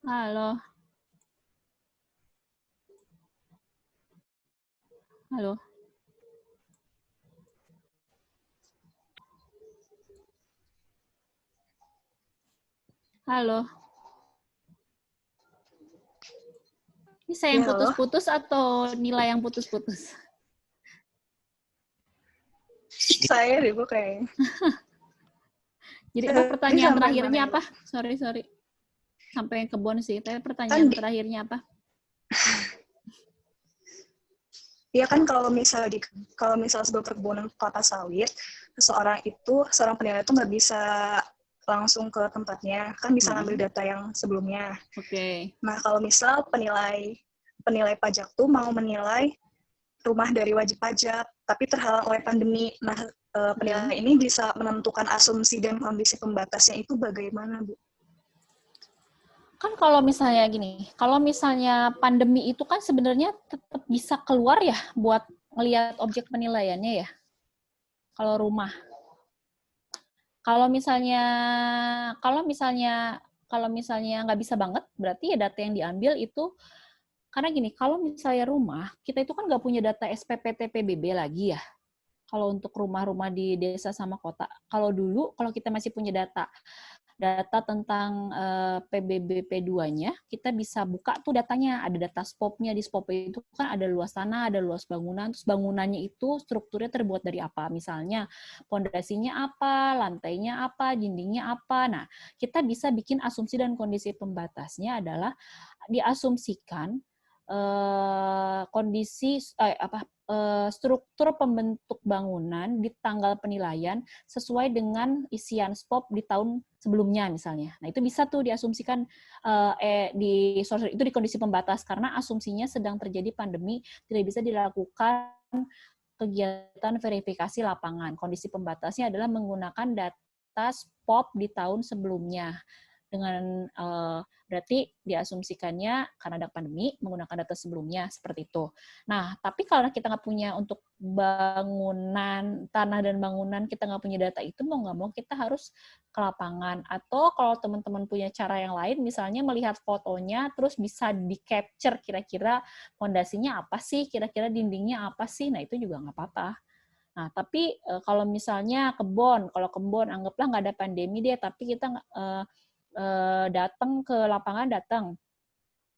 Halo. Halo. Halo. Ini saya yang putus-putus atau nilai yang putus-putus? Saya deh, Bu, kayaknya. Jadi pertanyaan terakhirnya apa? Sorry. Sampai yang kebon sih. Tapi pertanyaan terakhirnya apa? Iya kan kalau misal sebuah perkebunan kelapa sawit, seorang penilai itu nggak bisa langsung ke tempatnya, kan bisa ngambil data yang sebelumnya. Oke. Nah, kalau misal penilai pajak tuh mau menilai rumah dari wajib pajak, tapi terhalang oleh pandemi. Nah, penilai ini bisa menentukan asumsi dan kondisi pembatasnya itu bagaimana, Bu? Kan kalau misalnya gini, kalau misalnya pandemi itu kan sebenarnya tetap bisa keluar ya buat ngelihat objek penilaiannya ya. Kalau rumah. Kalau misalnya kalau misalnya kalau misalnya nggak bisa banget, berarti ya data yang diambil itu karena gini, kalau misalnya rumah, kita itu kan nggak punya data SPPT PBB lagi ya. Kalau untuk rumah-rumah di desa sama kota. Kalau dulu, kalau kita masih punya data tentang PBB P2-nya, kita bisa buka tuh datanya. Ada data SPOP-nya. Di SPOP itu kan ada luas tanah, ada luas bangunan. Terus bangunannya itu strukturnya terbuat dari apa? Misalnya pondasinya apa, lantainya apa, dindingnya apa. Nah, kita bisa bikin asumsi dan kondisi pembatasnya adalah diasumsikan kondisi struktur pembentuk bangunan di tanggal penilaian sesuai dengan isian SPOP di tahun sebelumnya misalnya. Nah, itu bisa tuh diasumsikan itu di kondisi pembatas karena asumsinya sedang terjadi pandemi, tidak bisa dilakukan kegiatan verifikasi lapangan. Kondisi pembatasnya adalah menggunakan data SPOP di tahun sebelumnya. Dengan berarti diasumsikannya karena ada pandemi menggunakan data sebelumnya seperti itu. Nah, tapi kalau kita nggak punya untuk bangunan, tanah dan bangunan, kita nggak punya data itu, mau nggak mau kita harus ke lapangan. Atau kalau teman-teman punya cara yang lain, misalnya melihat fotonya, terus bisa di-capture kira-kira fondasinya apa sih, kira-kira dindingnya apa sih, nah itu juga nggak apa-apa. Nah, tapi kalau misalnya kebun anggaplah nggak ada pandemi deh, tapi kita datang ke lapangan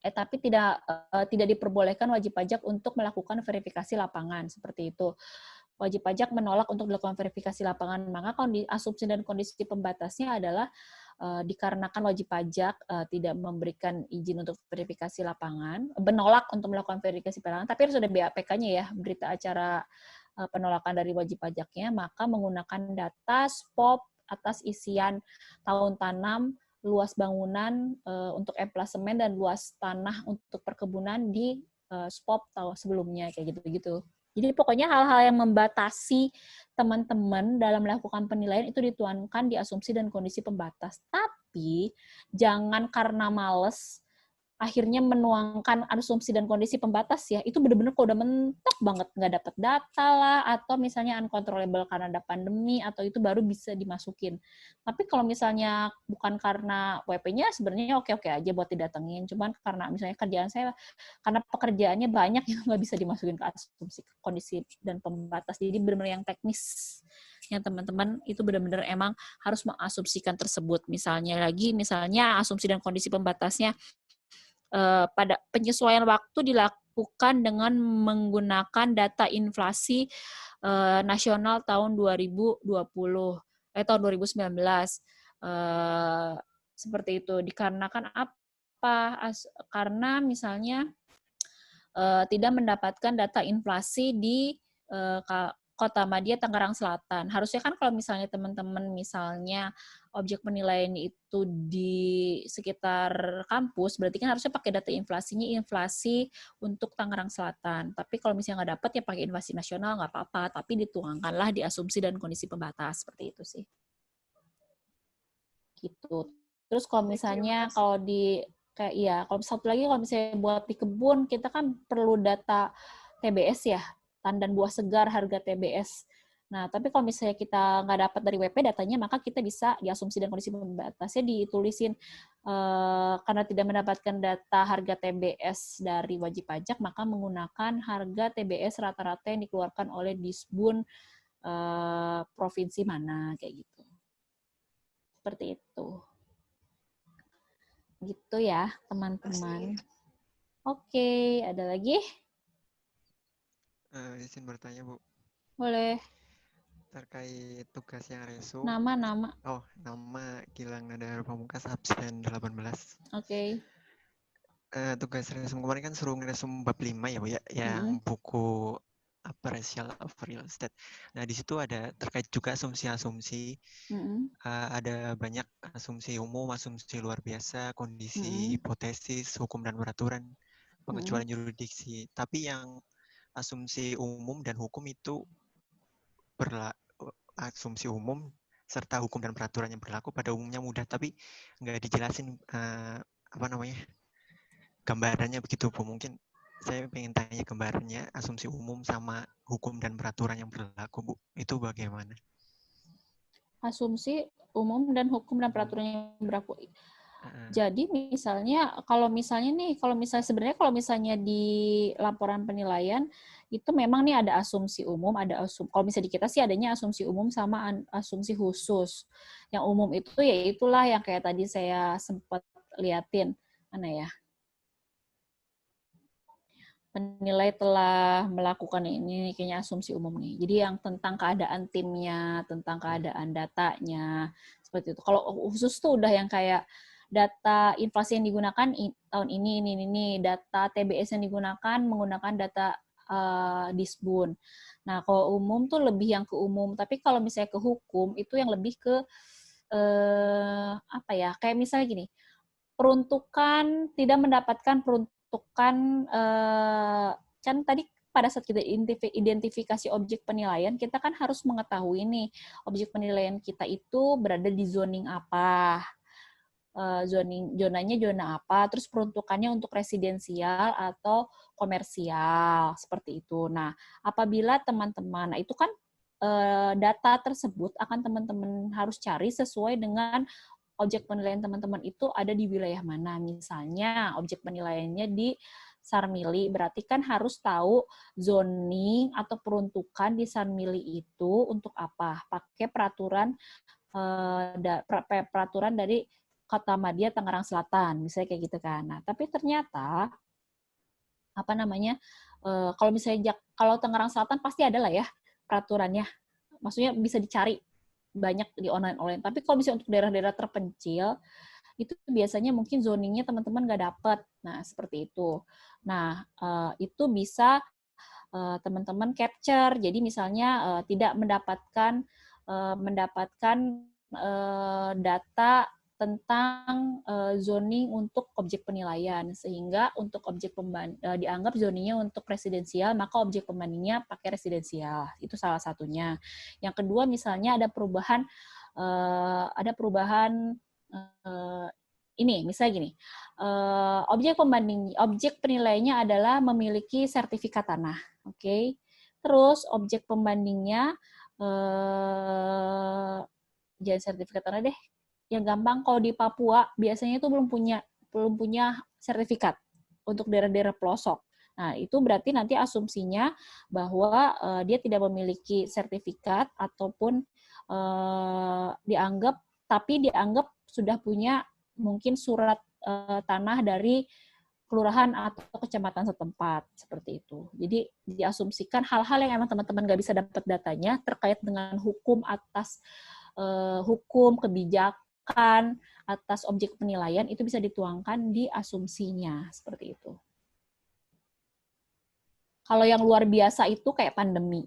tapi tidak diperbolehkan wajib pajak untuk melakukan verifikasi lapangan seperti itu. Wajib pajak menolak untuk dilakukan verifikasi lapangan, maka asumsi dan kondisi pembatasnya adalah dikarenakan wajib pajak tidak memberikan izin untuk verifikasi lapangan, menolak untuk melakukan verifikasi lapangan, tapi harus ada BAPK-nya ya, berita acara penolakan dari wajib pajaknya, maka menggunakan data SPOP atas isian tahun tanam, luas bangunan untuk emplasemen dan luas tanah untuk perkebunan di SPOP tahun sebelumnya kayak gitu-gitu. Jadi pokoknya hal-hal yang membatasi teman-teman dalam melakukan penilaian itu dituangkan di asumsi dan kondisi pembatas. Tapi jangan karena males akhirnya menuangkan asumsi dan kondisi pembatas ya, itu benar-benar kalau udah mentok banget nggak dapat data lah, atau misalnya uncontrollable karena ada pandemi, atau itu baru bisa dimasukin. Tapi kalau misalnya bukan karena WP-nya sebenarnya oke-oke aja buat didatengin, cuman karena misalnya kerjaan saya, karena pekerjaannya banyak yang nggak bisa dimasukin ke asumsi, kondisi, dan pembatas, jadi benar-benar yang teknis yang teman-teman itu benar-benar emang harus mengasumsikan tersebut. Misalnya asumsi dan kondisi pembatasnya pada penyesuaian waktu dilakukan dengan menggunakan data inflasi nasional tahun 2019. Seperti itu. Dikarenakan apa? Karena misalnya tidak mendapatkan data inflasi di Kotamadya, Tangerang Selatan. Harusnya kan kalau misalnya teman-teman misalnya objek penilaian itu di sekitar kampus, berarti kan harusnya pakai data inflasinya inflasi untuk Tangerang Selatan. Tapi kalau misalnya nggak dapat ya pakai inflasi nasional nggak apa-apa, tapi dituangkanlah di asumsi dan kondisi pembatas seperti itu sih. Gitu. Terus kalau misalnya kalau satu lagi kalau misalnya buat di kebun kita kan perlu data TBS ya. Dan buah segar harga TBS. Nah, tapi kalau misalnya kita nggak dapat dari WP datanya, maka kita bisa di asumsi dan kondisi pembatasnya ditulisin karena tidak mendapatkan data harga TBS dari wajib pajak, maka menggunakan harga TBS rata-rata yang dikeluarkan oleh Disbun provinsi mana, kayak gitu. Seperti itu. Gitu ya, teman-teman. Oke, ada lagi? Izin bertanya, Bu. Boleh. Terkait tugas yang resu. Nama. Oh, nama Gilang Nadar Pamungkas absen 18. Oke. Tugas resum kemarin kan suruh ngeresum bab 5 ya, Bu ya, yang buku Appraisal of Real Estate. Nah, di situ ada terkait juga asumsi-asumsi. Ada banyak asumsi umum, asumsi luar biasa, kondisi, hipotesis, hukum dan peraturan, pengecualian yurisdiksi. Tapi yang asumsi umum dan hukum itu asumsi umum serta hukum dan peraturan yang berlaku pada umumnya mudah, tapi nggak dijelasin gambarannya begitu, Bu. Mungkin saya pengen tanya gambarannya asumsi umum sama hukum dan peraturan yang berlaku, Bu. Itu bagaimana? Asumsi umum dan hukum dan peraturan yang berlaku. Jadi misalnya kalau misalnya di laporan penilaian itu memang nih ada asumsi umum, kalau misalnya di kita sih adanya asumsi umum sama asumsi khusus. Yang umum itu ya itulah yang kayak tadi saya sempat liatin. Mana ya? Penilai telah melakukan ini kayaknya asumsi umum nih. Jadi yang tentang keadaan timnya, tentang keadaan datanya, seperti itu. Kalau khusus tuh udah yang kayak data inflasi yang digunakan tahun ini, data TBS yang digunakan menggunakan data Disbun. Nah, kalau umum tuh lebih yang ke umum. Tapi kalau misalnya ke hukum itu yang lebih ke apa ya? Kayak misalnya gini, peruntukan tidak mendapatkan peruntukan kan tadi pada saat kita identifikasi objek penilaian, kita kan harus mengetahui nih objek penilaian kita itu berada di zoning apa, zonanya zona apa, terus peruntukannya untuk residensial atau komersial seperti itu. Nah, apabila teman-teman, nah itu kan data tersebut akan teman-teman harus cari sesuai dengan objek penilaian teman-teman itu ada di wilayah mana. Misalnya objek penilaiannya di Sarmili, berarti kan harus tahu zoning atau peruntukan di Sarmili itu untuk apa. Pakai peraturan dari Kota Madia Tangerang Selatan, misalnya kayak gitu kan. Nah, tapi ternyata kalau Tangerang Selatan pasti ada lah ya peraturannya. Maksudnya bisa dicari banyak di online. Tapi kalau misalnya untuk daerah-daerah terpencil, itu biasanya mungkin zoningnya teman-teman nggak dapet. Nah, seperti itu. Nah, itu bisa teman-teman capture. Jadi misalnya tidak mendapatkan data tentang zoning untuk objek penilaian, sehingga untuk objek dianggap zoningnya untuk residensial, maka objek pembandingnya pakai residensial. Itu salah satunya. Yang kedua, misalnya ada perubahan ini, misalnya gini, objek penilaiannya adalah memiliki sertifikat tanah, oke? Terus objek pembandingnya jangan sertifikat tanah deh. Yang gampang kalau di Papua biasanya itu belum punya sertifikat untuk daerah-daerah pelosok. Nah, itu berarti nanti asumsinya bahwa dia tidak memiliki sertifikat ataupun dianggap sudah punya mungkin surat tanah dari kelurahan atau kecamatan setempat, seperti itu. Jadi diasumsikan hal-hal yang emang teman-teman nggak bisa dapat datanya terkait dengan hukum kebijakan atas objek penilaian itu bisa dituangkan di asumsinya, seperti itu. Kalau yang luar biasa itu kayak pandemi.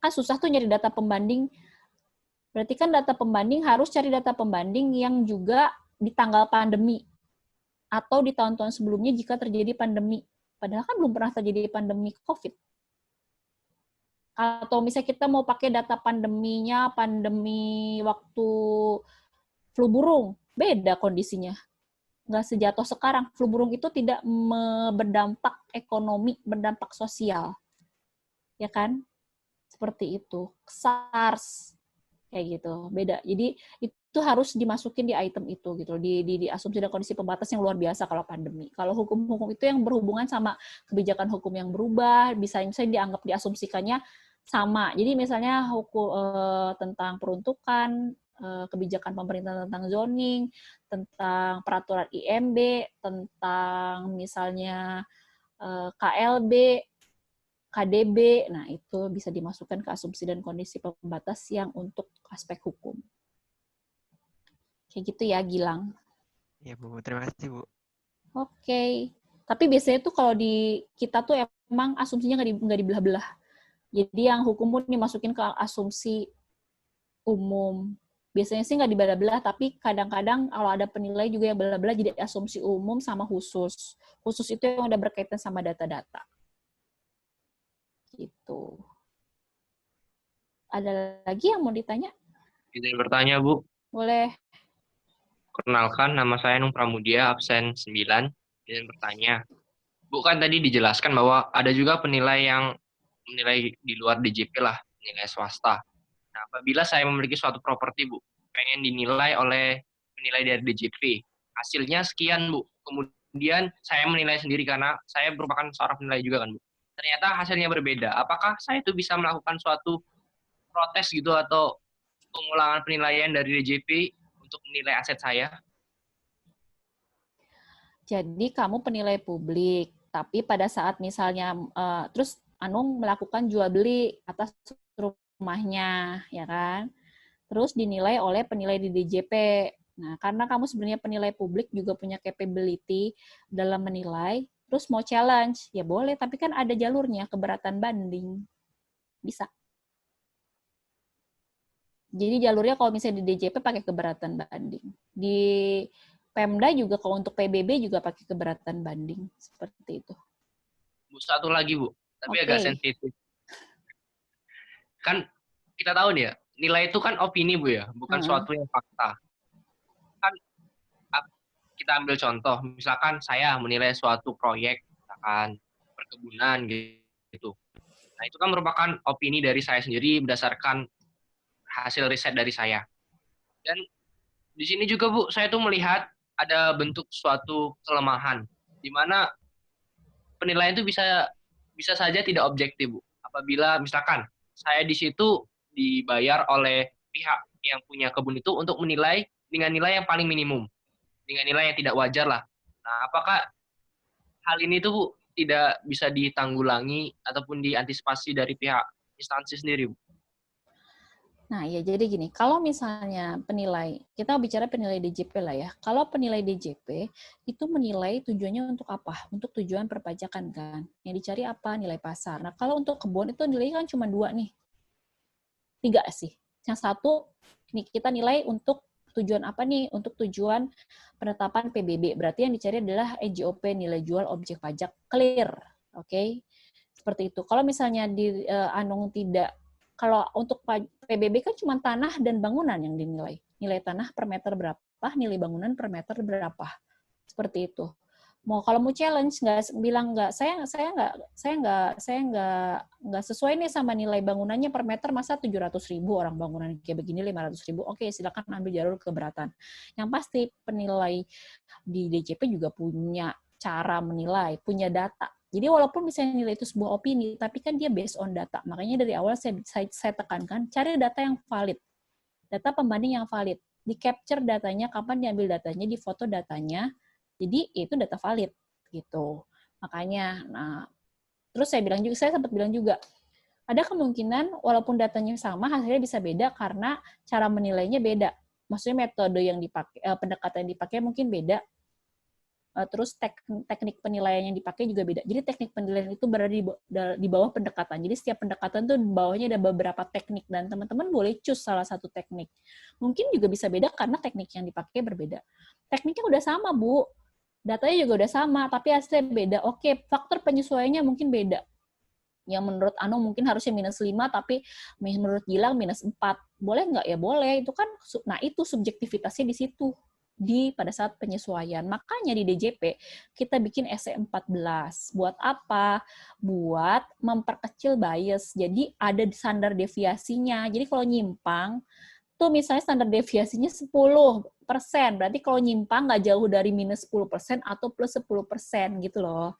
Kan susah tuh nyari data pembanding. Berarti kan data pembanding harus cari data pembanding yang juga di tanggal pandemi. Atau di tahun-tahun sebelumnya jika terjadi pandemi. Padahal kan belum pernah terjadi pandemi COVID. Atau misalnya kita mau pakai data pandemi waktu flu burung, beda kondisinya. Nggak sejatuh sekarang. Flu burung itu tidak berdampak ekonomi, berdampak sosial. Ya kan? Seperti itu. SARS, kayak gitu. Beda. Jadi itu harus dimasukin di item itu gitu, di asumsi dan kondisi pembatas yang luar biasa kalau pandemi. Kalau hukum-hukum itu yang berhubungan sama kebijakan hukum yang berubah, bisa misalnya dianggap diasumsikannya sama. Jadi misalnya hukum tentang peruntukan, kebijakan pemerintah tentang zoning, tentang peraturan IMB, tentang misalnya KLB, KDB, nah itu bisa dimasukkan ke asumsi dan kondisi pembatas yang untuk aspek hukum. Kayak gitu ya, Gilang. Iya, Bu. Terima kasih, Bu. Oke. Tapi biasanya tuh kalau di kita tuh emang asumsinya nggak dibelah-belah. Jadi yang hukum pun dimasukin ke asumsi umum. Biasanya sih nggak dibelah-belah, tapi kadang-kadang kalau ada penilai juga yang belah-belah jadi asumsi umum sama khusus. Khusus itu yang udah berkaitan sama data-data. Gitu. Ada lagi yang mau ditanya? Izin bertanya, Bu. Boleh. Perkenalkan, nama saya Nung Pramudia, absen 9. Izin bertanya. Bu, kan tadi dijelaskan bahwa ada juga penilai yang menilai di luar DJP lah, penilai swasta. Nah, apabila saya memiliki suatu properti, Bu, pengen dinilai oleh penilai dari DJP, hasilnya sekian, Bu. Kemudian saya menilai sendiri karena saya merupakan seorang penilai juga kan, Bu. Ternyata hasilnya berbeda. Apakah saya itu bisa melakukan suatu protes gitu atau pengulangan penilaian dari DJP untuk menilai aset saya? Jadi kamu penilai publik, tapi pada saat misalnya terus Anung melakukan jual beli atas rumahnya, ya kan? Terus dinilai oleh penilai di DJP. Nah, karena kamu sebenarnya penilai publik juga punya capability dalam menilai, terus mau challenge, ya boleh, tapi kan ada jalurnya, keberatan banding. Bisa. Jadi jalurnya kalau misalnya di DJP pakai keberatan banding. Di Pemda juga kalau untuk PBB juga pakai keberatan banding. Seperti itu. Bu, satu lagi, Bu. Tapi Oke. agak sensitif. Kan kita tahu nih ya, nilai itu kan opini, Bu ya, bukan suatu yang fakta. Kan kita ambil contoh, misalkan saya menilai suatu proyek, misalkan perkebunan gitu. Nah, itu kan merupakan opini dari saya sendiri berdasarkan hasil riset dari saya. Dan di sini juga, Bu, saya tuh melihat ada bentuk suatu kelemahan, di mana penilaian itu bisa saja tidak objektif, Bu. Apabila misalkan saya di situ dibayar oleh pihak yang punya kebun itu untuk menilai dengan nilai yang paling minimum, dengan nilai yang tidak wajar lah. Nah, apakah hal ini tuh, Bu, tidak bisa ditanggulangi ataupun diantisipasi dari pihak instansi sendiri, Bu? Nah, ya jadi gini, kalau misalnya penilai, kita bicara penilai DJP lah ya. Kalau penilai DJP, itu menilai tujuannya untuk apa? Untuk tujuan perpajakan kan. Yang dicari apa? Nilai pasar. Nah, kalau untuk kebun itu nilainya kan cuma 2 nih. 3 sih. Yang satu, nih kita nilai untuk tujuan apa nih? Untuk tujuan penetapan PBB. Berarti yang dicari adalah EJOP, nilai jual objek pajak. Clear. Oke? Seperti itu. Kalau misalnya di Anung tidak, kalau untuk PBB kan cuma tanah dan bangunan yang dinilai. Nilai tanah per meter berapa, nilai bangunan per meter berapa. Seperti itu. Kalau mau challenge saya nggak sesuai nih sama nilai bangunannya per meter, masa 700.000 orang bangunan kayak begini 500.000. Oke, silakan ambil jalur keberatan. Yang pasti penilai di DJP juga punya cara menilai, punya data. Jadi walaupun misalnya nilai itu sebuah opini, tapi kan dia based on data. Makanya dari awal saya tekankan, cari data yang valid. Data pembanding yang valid. Di-capture datanya, kapan diambil datanya, di-foto datanya. Jadi itu data valid. Gitu. Makanya, terus saya sempat bilang juga, ada kemungkinan walaupun datanya sama, hasilnya bisa beda karena cara menilainya beda. Maksudnya metode yang dipakai, pendekatan yang dipakai mungkin beda. Terus teknik penilaian yang dipakai juga beda. Jadi teknik penilaian itu berada di bawah pendekatan. Jadi setiap pendekatan tuh di bawahnya ada beberapa teknik dan teman-teman boleh choose salah satu teknik. Mungkin juga bisa beda karena teknik yang dipakai berbeda. Tekniknya udah sama, Bu. Datanya juga udah sama, tapi hasilnya beda. Oke, faktor penyesuaiannya mungkin beda. Yang menurut Anu mungkin harusnya -5, tapi menurut Gilang -4. Boleh nggak? Ya boleh. Itu kan, nah itu subjektivitasnya di situ. Pada saat penyesuaian. Makanya di DJP kita bikin SE14. Buat apa? Buat memperkecil bias. Jadi ada standar deviasinya. Jadi kalau nyimpang, tuh misalnya standar deviasinya 10%. Berarti kalau nyimpang nggak jauh dari -10% atau +10% gitu loh.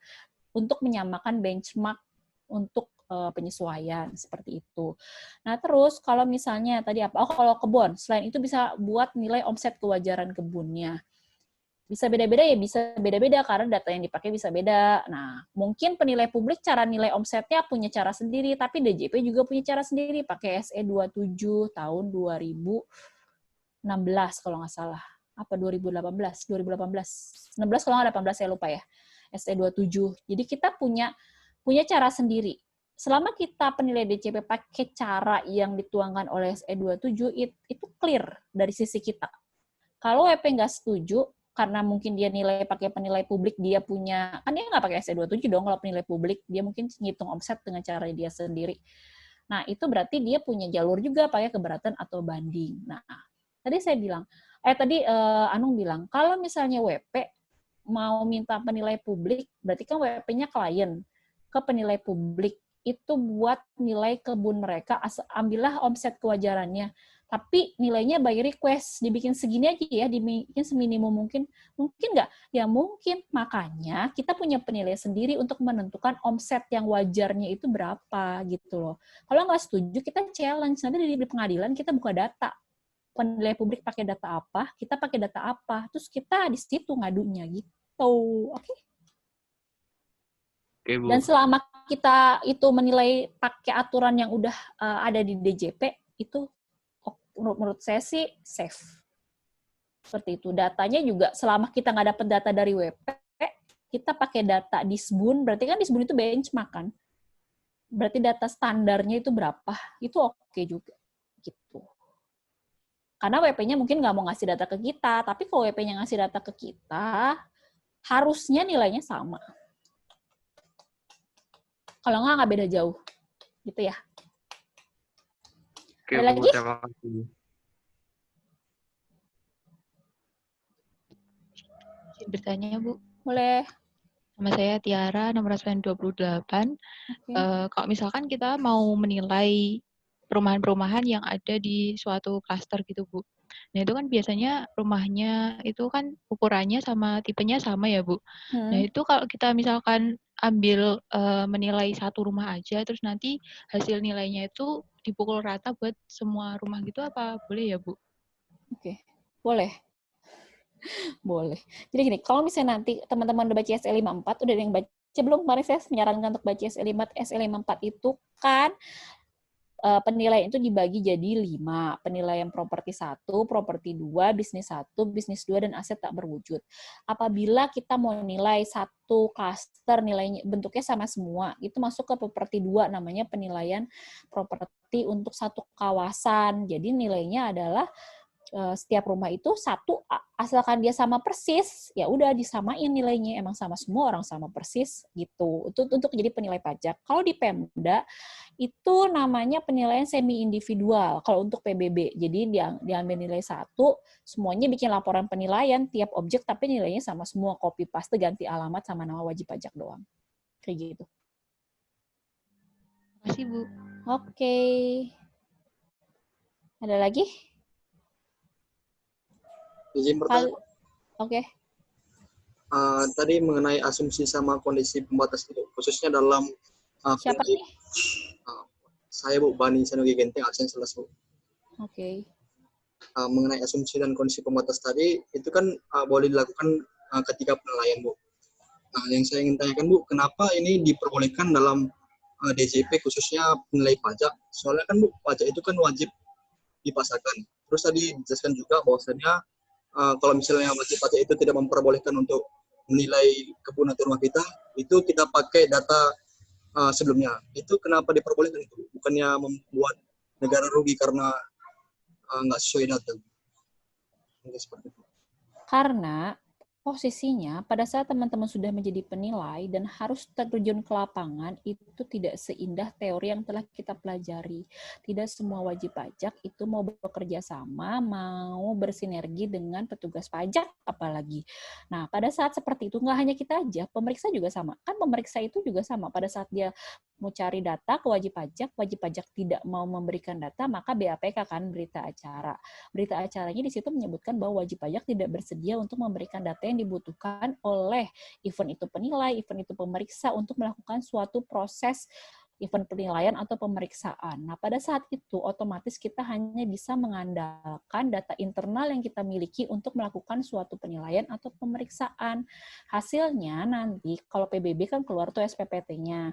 Untuk menyamakan benchmark untuk penyesuaian seperti itu. Nah, terus kalau misalnya tadi apa? Kalau kebun, selain itu bisa buat nilai omset kewajaran kebunnya. Bisa beda-beda ya, bisa beda-beda karena data yang dipakai bisa beda. Nah, mungkin penilai publik cara nilai omsetnya punya cara sendiri, tapi DJP juga punya cara sendiri pakai SE 27 tahun 2016 kalau nggak salah. Apa 2018? 16 kalau nggak 18 saya lupa ya. SE 27. Jadi kita punya cara sendiri. Selama kita penilai DJP pakai cara yang dituangkan oleh SE27, itu clear dari sisi kita. Kalau WP nggak setuju, karena mungkin dia nilai pakai penilai publik, dia punya, kan dia nggak pakai SE27 dong kalau penilai publik, dia mungkin ngitung omset dengan cara dia sendiri. Nah, itu berarti dia punya jalur juga pakai keberatan atau banding. Nah, tadi saya bilang, Anung bilang, kalau misalnya WP mau minta penilai publik, berarti kan WP-nya klien ke penilai publik. itu buat nilai kebun mereka, ambillah omset kewajarannya. Tapi nilainya by request, dibikin segini aja ya, dibikin seminimum mungkin. Mungkin nggak? Ya mungkin. Makanya kita punya penilaian sendiri untuk menentukan omset yang wajarnya itu berapa gitu loh. Kalau nggak setuju, kita challenge. Nanti di pengadilan kita buka data. Penilai publik pakai data apa, kita pakai data apa. Terus kita di situ ngadunya gitu. Oke? Oke, Bu. Dan selama kita itu menilai pakai aturan yang udah ada di DJP, itu menurut saya sih safe. Seperti itu. Datanya juga selama kita nggak dapat data dari WP, kita pakai data di SBUN, berarti kan di SBUN itu benchmark kan. Berarti data standarnya itu berapa, itu oke juga. Gitu. Karena WP-nya mungkin nggak mau ngasih data ke kita, tapi kalau WP-nya ngasih data ke kita, harusnya nilainya sama. Kalau nggak beda jauh. Gitu ya. Oke, ada Bu, lagi? terima kasih. Izin bertanya, Bu. Boleh. Nama saya Tiara, nomor absen 28. Okay. Kalau misalkan kita mau menilai perumahan-perumahan yang ada di suatu klaster gitu, Bu. Nah, itu kan biasanya rumahnya itu kan ukurannya sama tipenya sama ya, Bu. Nah, itu kalau kita misalkan ambil menilai satu rumah aja, terus nanti hasil nilainya itu dipukul rata buat semua rumah gitu, apa boleh ya, Bu? Oke, boleh. Boleh. Jadi gini, kalau misalnya nanti teman-teman udah baca SE54, udah ada yang baca belum? Kemarin saya menyarankan untuk baca SE54 itu kan penilaian itu dibagi jadi 5. Penilaian properti 1, properti 2, bisnis 1, bisnis 2, dan aset tak berwujud. Apabila kita mau nilai satu klaster, nilainya bentuknya sama semua, itu masuk ke properti 2, namanya penilaian properti untuk satu kawasan. Jadi nilainya adalah setiap rumah itu satu, asalkan dia sama persis, ya udah disamain nilainya, emang sama semua orang sama persis gitu. Itu untuk jadi penilai pajak. Kalau di Pemda itu namanya penilaian semi individual. Kalau untuk PBB, jadi diambil nilai 1, semuanya bikin laporan penilaian tiap objek, tapi nilainya sama semua, copy paste, ganti alamat sama nama wajib pajak doang. Kayak gitu. Terima kasih, Bu. Oke. Ada lagi? Izin bertanya. Oke. Tadi mengenai asumsi sama kondisi pembatas itu, khususnya dalam siapa nih? Saya Bu Bani Sanugi Genteng, absen 11 Bu. Oke. Mengenai asumsi dan kondisi pembatas tadi, itu kan boleh dilakukan ketika penilaian Bu. Nah, yang saya ingin tanyakan Bu, kenapa ini diperbolehkan dalam DJP khususnya penilai pajak? Soalnya kan Bu, pajak itu kan wajib dipasarkan. Terus tadi dijelaskan juga bahwasanya kalau misalnya wajib pajak itu tidak memperbolehkan untuk menilai kebun atau rumah kita, itu kita pakai data sebelumnya. Itu kenapa diperbolehkan itu? Bukannya membuat negara rugi karena nggak sesuai data. Mungkin seperti itu. Karena posisinya pada saat teman-teman sudah menjadi penilai dan harus terjun ke lapangan, itu tidak seindah teori yang telah kita pelajari. Tidak semua wajib pajak itu mau bekerja sama, mau bersinergi dengan petugas pajak apalagi. Nah, pada saat seperti itu, nggak hanya kita aja, pemeriksa juga sama. Kan pemeriksa itu juga sama. Pada saat dia mau cari data ke wajib pajak tidak mau memberikan data, maka BAPK kan berita acara. Berita acaranya di situ menyebutkan bahwa wajib pajak tidak bersedia untuk memberikan data yang dibutuhkan oleh event itu penilai, event itu pemeriksa untuk melakukan suatu proses event penilaian atau pemeriksaan. Nah, pada saat itu otomatis kita hanya bisa mengandalkan data internal yang kita miliki untuk melakukan suatu penilaian atau pemeriksaan. Hasilnya nanti kalau PBB kan keluar tuh SPPT-nya.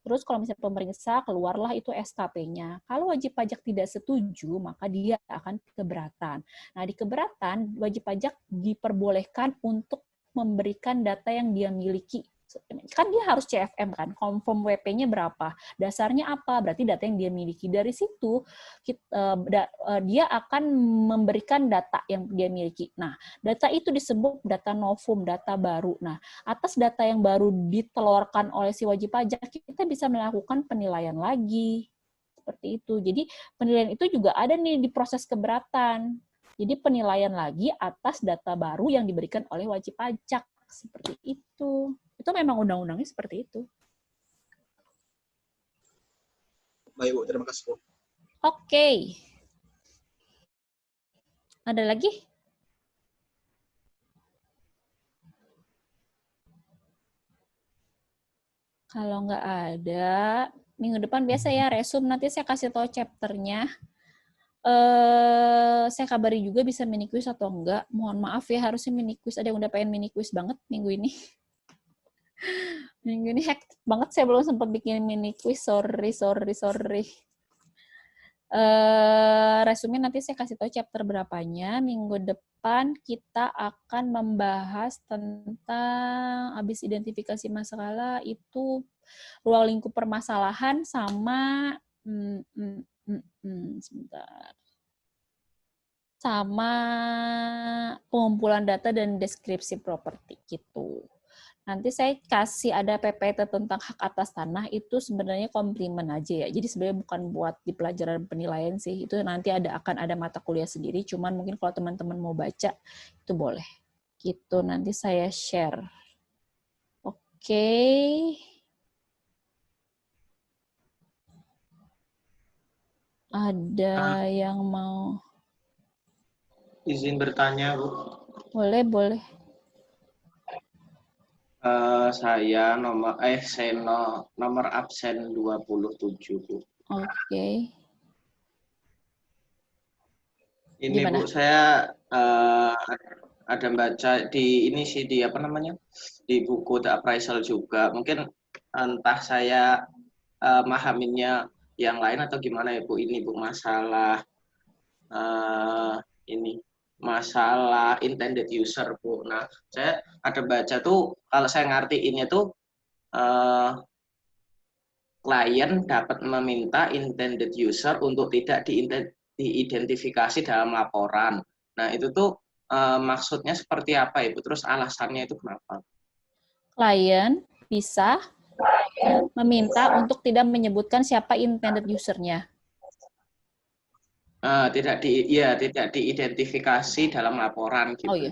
Terus kalau misalnya pemeriksa, keluarlah itu SKP-nya. Kalau wajib pajak tidak setuju, maka dia akan keberatan. Nah, di keberatan, wajib pajak diperbolehkan untuk memberikan data yang dia miliki. Kan dia harus CFM kan, confirm WP-nya berapa, dasarnya apa, berarti data yang dia miliki. Dari situ dia akan memberikan data yang dia miliki. Nah, data itu disebut data novum, data baru. Nah, atas data yang baru ditelurkan oleh si wajib pajak, kita bisa melakukan penilaian lagi. Seperti itu. Jadi penilaian itu juga ada nih di proses keberatan. Jadi penilaian lagi atas data baru yang diberikan oleh wajib pajak. Seperti itu. Itu memang undang-undangnya seperti itu. Baik, Bu. Terima kasih, Bu. Oke. Ada lagi? Kalau nggak ada, minggu depan biasa ya resume, nanti saya kasih tahu chapternya. Saya kabari juga bisa mini quiz atau enggak. Mohon maaf ya, harusnya mini quiz. Ada yang udah pengen mini quiz banget minggu ini. Minggu ini hektik banget, saya belum sempat bikin mini quiz. Sorry. Resume nanti saya kasih tahu chapter berapanya. Minggu depan kita akan membahas tentang habis identifikasi masalah itu ruang lingkup permasalahan sama sebentar. Sama pengumpulan data dan deskripsi properti gitu. Nanti saya kasih ada PPT tentang hak atas tanah, itu sebenarnya komplimen aja ya. Jadi sebenarnya bukan buat di pelajaran penilaian sih. Itu nanti akan ada mata kuliah sendiri, cuman mungkin kalau teman-teman mau baca itu boleh. Gitu, nanti saya share. Oke. Ada yang mau izin bertanya, Bu? Boleh. Saya nomor absen 27, Bu. Oke. Ini Gimana? Bu, saya ada baca di ini sih di di buku The Appraisal juga. Mungkin entah saya mahaminnya yang lain atau gimana ya Bu, ini Bu, masalah masalah intended user, Bu. Nah, saya ada baca tuh, kalau saya ngertiinnya tuh klien dapat meminta intended user untuk tidak diidentifikasi dalam laporan. Nah, itu tuh maksudnya seperti apa, Ibu? Terus alasannya itu kenapa? Klien bisa meminta untuk tidak menyebutkan siapa intended user-nya. Tidak diidentifikasi dalam laporan gitu. Oh iya.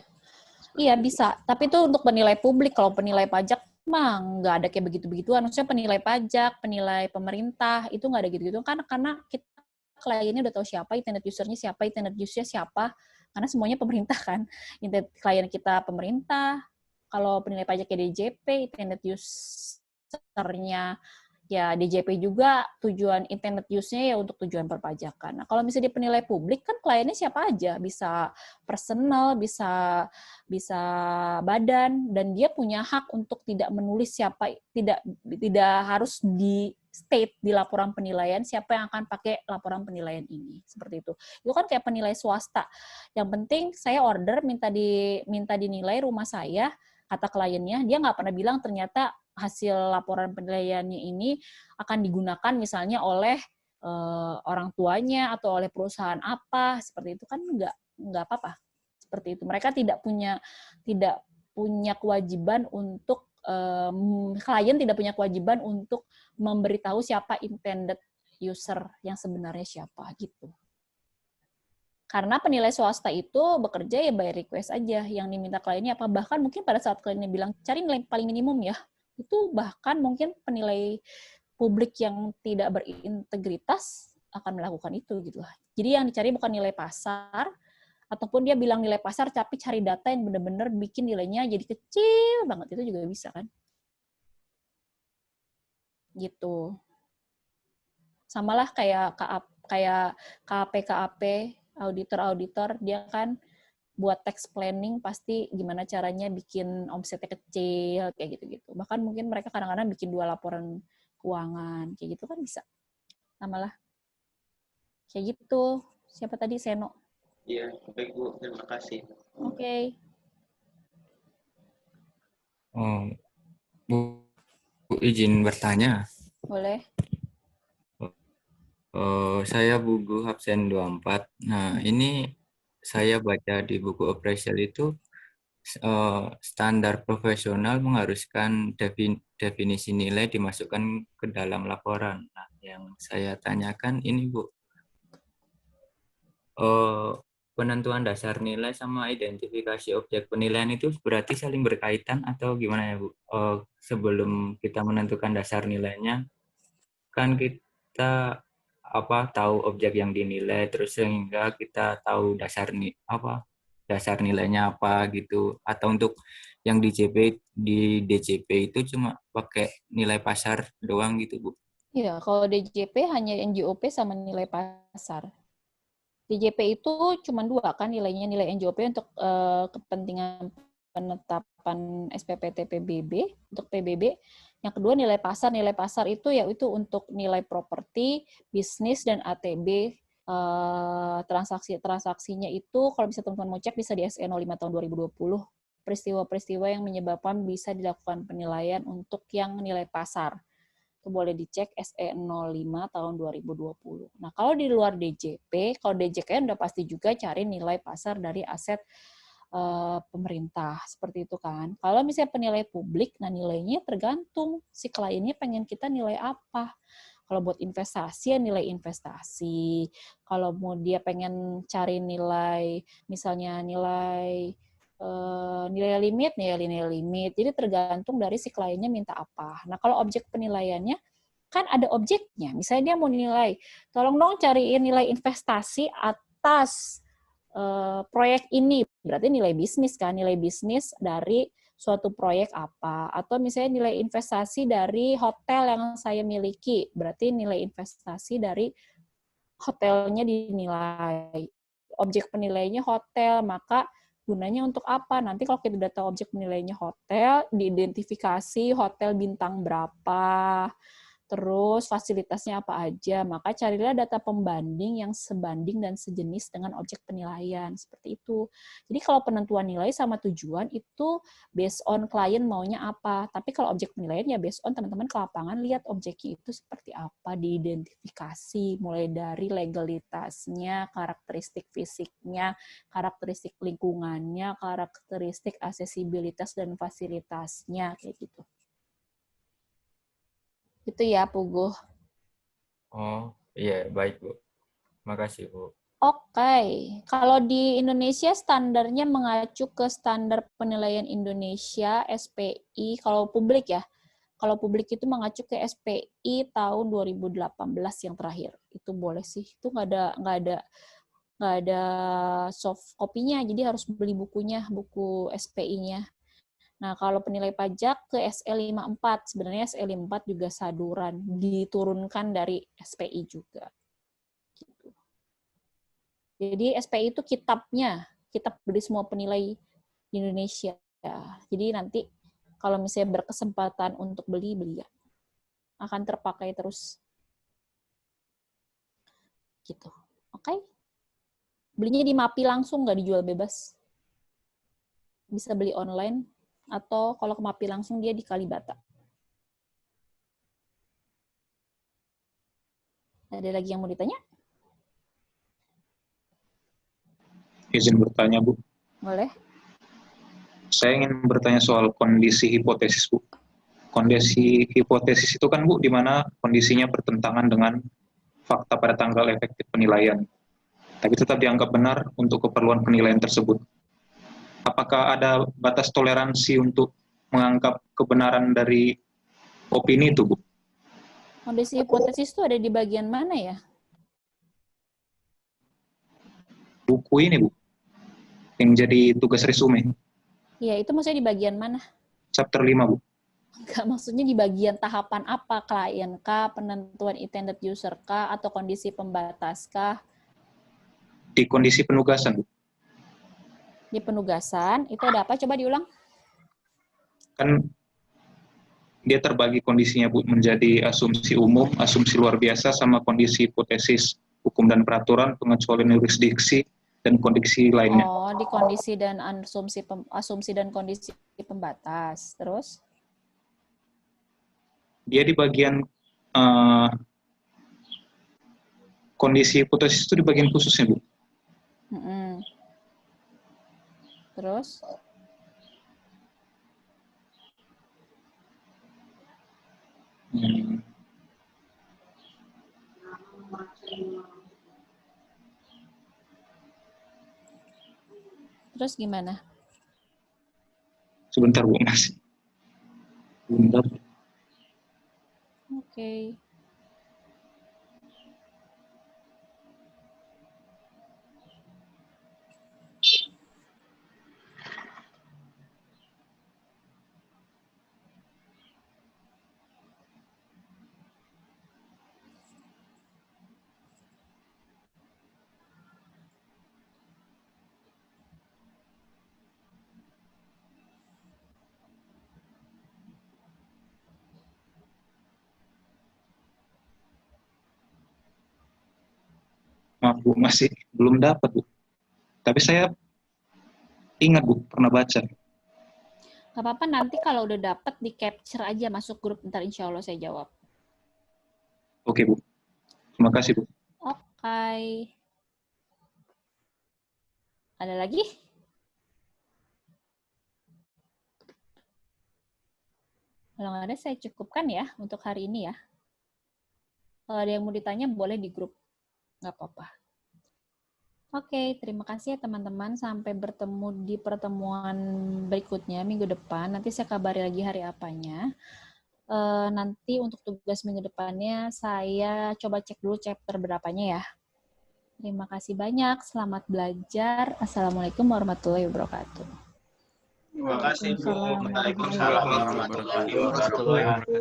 Iya bisa, tapi itu untuk penilai publik. Kalau penilai pajak mah nggak ada kayak begitu-begituan. Maksudnya penilai pajak, penilai pemerintah itu nggak ada gitu-gitu kan, karena kita kliennya udah tahu siapa intended usernya siapa, karena semuanya pemerintah kan. Klien kita pemerintah. Kalau penilai pajaknya DJP, intended usernya ya DJP juga, tujuan intended use-nya ya untuk tujuan perpajakan. Nah, kalau misalnya dia penilai publik, kan kliennya siapa aja, bisa personal, bisa badan, dan dia punya hak untuk tidak menulis siapa, tidak harus di state di laporan penilaian siapa yang akan pakai laporan penilaian ini, seperti itu. Itu kan kayak penilai swasta. Yang penting saya order minta dinilai rumah saya, kata kliennya, dia nggak pernah bilang ternyata hasil laporan penilaiannya ini akan digunakan misalnya oleh orang tuanya atau oleh perusahaan apa, seperti itu kan nggak apa-apa. Seperti itu. Mereka tidak punya kewajiban untuk klien tidak punya kewajiban untuk memberitahu siapa intended user yang sebenarnya siapa gitu. Karena penilai swasta itu bekerja ya by request aja, yang diminta kliennya apa, bahkan mungkin pada saat kliennya bilang cari nilai paling minimum ya, itu bahkan mungkin penilai publik yang tidak berintegritas akan melakukan itu gitu lah. Jadi yang dicari bukan nilai pasar, ataupun dia bilang nilai pasar tapi cari data yang benar-benar bikin nilainya jadi kecil banget, itu juga bisa kan. Gitu. Samalah kayak KAP, auditor, dia kan buat tax planning pasti gimana caranya bikin omsetnya kecil, kayak gitu-gitu. Bahkan mungkin mereka kadang-kadang bikin 2 laporan keuangan, kayak gitu kan bisa. Samalah. Kayak gitu. Siapa tadi? Seno. Iya, baik Bu, terima kasih. Oke. Bu, izin bertanya. Boleh. Saya Bugu absen 24. Nah, ini saya baca di buku appraisal itu standar profesional mengharuskan definisi nilai dimasukkan ke dalam laporan. Nah, yang saya tanyakan ini Bu, penentuan dasar nilai sama identifikasi objek penilaian itu berarti saling berkaitan atau gimana ya Bu? Sebelum kita menentukan dasar nilainya, kan kita tahu objek yang dinilai, terus sehingga kita tahu dasar nilainya apa gitu. Atau untuk yang di DJP itu cuma pakai nilai pasar doang gitu, Bu. Iya, kalau DJP hanya NJOP sama nilai pasar. DJP itu cuma 2 kan nilainya, nilai NJOP untuk kepentingan penetapan SPPT PBB untuk PBB. Yang kedua nilai pasar. Nilai pasar itu yaitu untuk nilai properti, bisnis, dan ATB. Transaksinya itu kalau bisa teman-teman mau cek bisa di SE 05 tahun 2020. Peristiwa-peristiwa yang menyebabkan bisa dilakukan penilaian untuk yang nilai pasar. Itu boleh dicek SE 05 tahun 2020. Nah, kalau di luar DJP, kalau DJK udah pasti juga cari nilai pasar dari aset pemerintah, seperti itu kan. Kalau misalnya penilai publik, nah nilainya tergantung si kliennya pengen kita nilai apa. Kalau buat investasi, ya nilai investasi. Kalau mau dia pengen cari nilai, misalnya nilai limit. Jadi tergantung dari si kliennya minta apa. Nah, kalau objek penilaiannya, kan ada objeknya. Misalnya dia mau nilai, tolong dong cariin nilai investasi atas proyek ini. Berarti nilai bisnis kan, nilai bisnis dari suatu proyek apa. Atau misalnya nilai investasi dari hotel yang saya miliki. Berarti nilai investasi dari hotelnya dinilai. Objek penilainya hotel, maka gunanya untuk apa? Nanti kalau kita udah tahu objek penilainya hotel, diidentifikasi hotel bintang berapa, terus fasilitasnya apa aja, maka carilah data pembanding yang sebanding dan sejenis dengan objek penilaian, seperti itu. Jadi kalau penentuan nilai sama tujuan itu based on klien maunya apa, tapi kalau objek penilaian ya based on teman-teman ke lapangan lihat objeknya itu seperti apa, diidentifikasi, mulai dari legalitasnya, karakteristik fisiknya, karakteristik lingkungannya, karakteristik aksesibilitas dan fasilitasnya, kayak gitu. Itu ya, Puguh. Oh, iya, baik, Bu. Makasih, Bu. Oke. Kalau di Indonesia standarnya mengacu ke standar penilaian Indonesia, SPI, kalau publik ya. Kalau publik itu mengacu ke SPI tahun 2018 yang terakhir. Itu boleh sih. Itu nggak ada soft copy-nya, jadi harus beli bukunya, buku SPI-nya. Nah, kalau penilai pajak ke SE 54, sebenarnya SE 54 juga saduran, diturunkan dari SPI juga. Gitu. Jadi SPI itu kitabnya, kitab dari semua penilai di Indonesia. Jadi nanti kalau misalnya berkesempatan untuk beli ya. Akan terpakai terus. Gitu. Oke? Belinya di MAPI langsung, nggak dijual bebas. Bisa beli online, atau kalau ke MAPI langsung dia di Kalibata. Ada lagi yang mau ditanya? Izin bertanya, Bu. Boleh. Saya ingin bertanya soal kondisi hipotesis, Bu. Kondisi hipotesis itu kan, Bu, di mana kondisinya bertentangan dengan fakta pada tanggal efektif penilaian, tapi tetap dianggap benar untuk keperluan penilaian tersebut. Apakah ada batas toleransi untuk menganggap kebenaran dari opini itu, Bu? Kondisi hipotesis itu ada di bagian mana ya? Buku ini, Bu, yang jadi tugas resume. Iya, itu maksudnya di bagian mana? Chapter 5, Bu. Enggak, maksudnya di bagian tahapan apa? Klien kah, penentuan intended user kah, atau kondisi pembatas kah? Di kondisi penugasan, Bu. Di penugasan, itu ada apa? Coba diulang. Kan dia terbagi kondisinya, Bu, menjadi asumsi umum, asumsi luar biasa, sama kondisi hipotesis, hukum dan peraturan, pengecualian yurisdiksi, dan kondisi lainnya. Oh, di kondisi dan asumsi dan kondisi pembatas. Terus? Dia di bagian kondisi hipotesis itu di bagian khususnya, Bu. Terus? Terus gimana? Sebentar, Bu, Mas. Sebentar. Oke. Bu, masih belum dapat, Bu. Tapi saya ingat, Bu, pernah baca. Gak apa-apa, nanti kalau udah dapet di capture aja masuk grup, ntar insya Allah saya jawab. Oke, Bu. Terima kasih, Bu. Oke. Ada lagi? Kalau nggak ada, saya cukupkan ya untuk hari ini ya. Kalau ada yang mau ditanya, boleh di grup. Nggak apa-apa. Oke, terima kasih ya teman-teman. Sampai bertemu di pertemuan berikutnya minggu depan. Nanti saya kabari lagi hari apanya. Nanti untuk tugas minggu depannya, saya coba cek dulu chapter berapanya ya. Terima kasih banyak. Selamat belajar. Assalamualaikum warahmatullahi wabarakatuh. Terima kasih, Bu. Waalaikumsalam warahmatullahi wabarakatuh.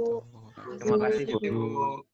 Terima kasih, Bu.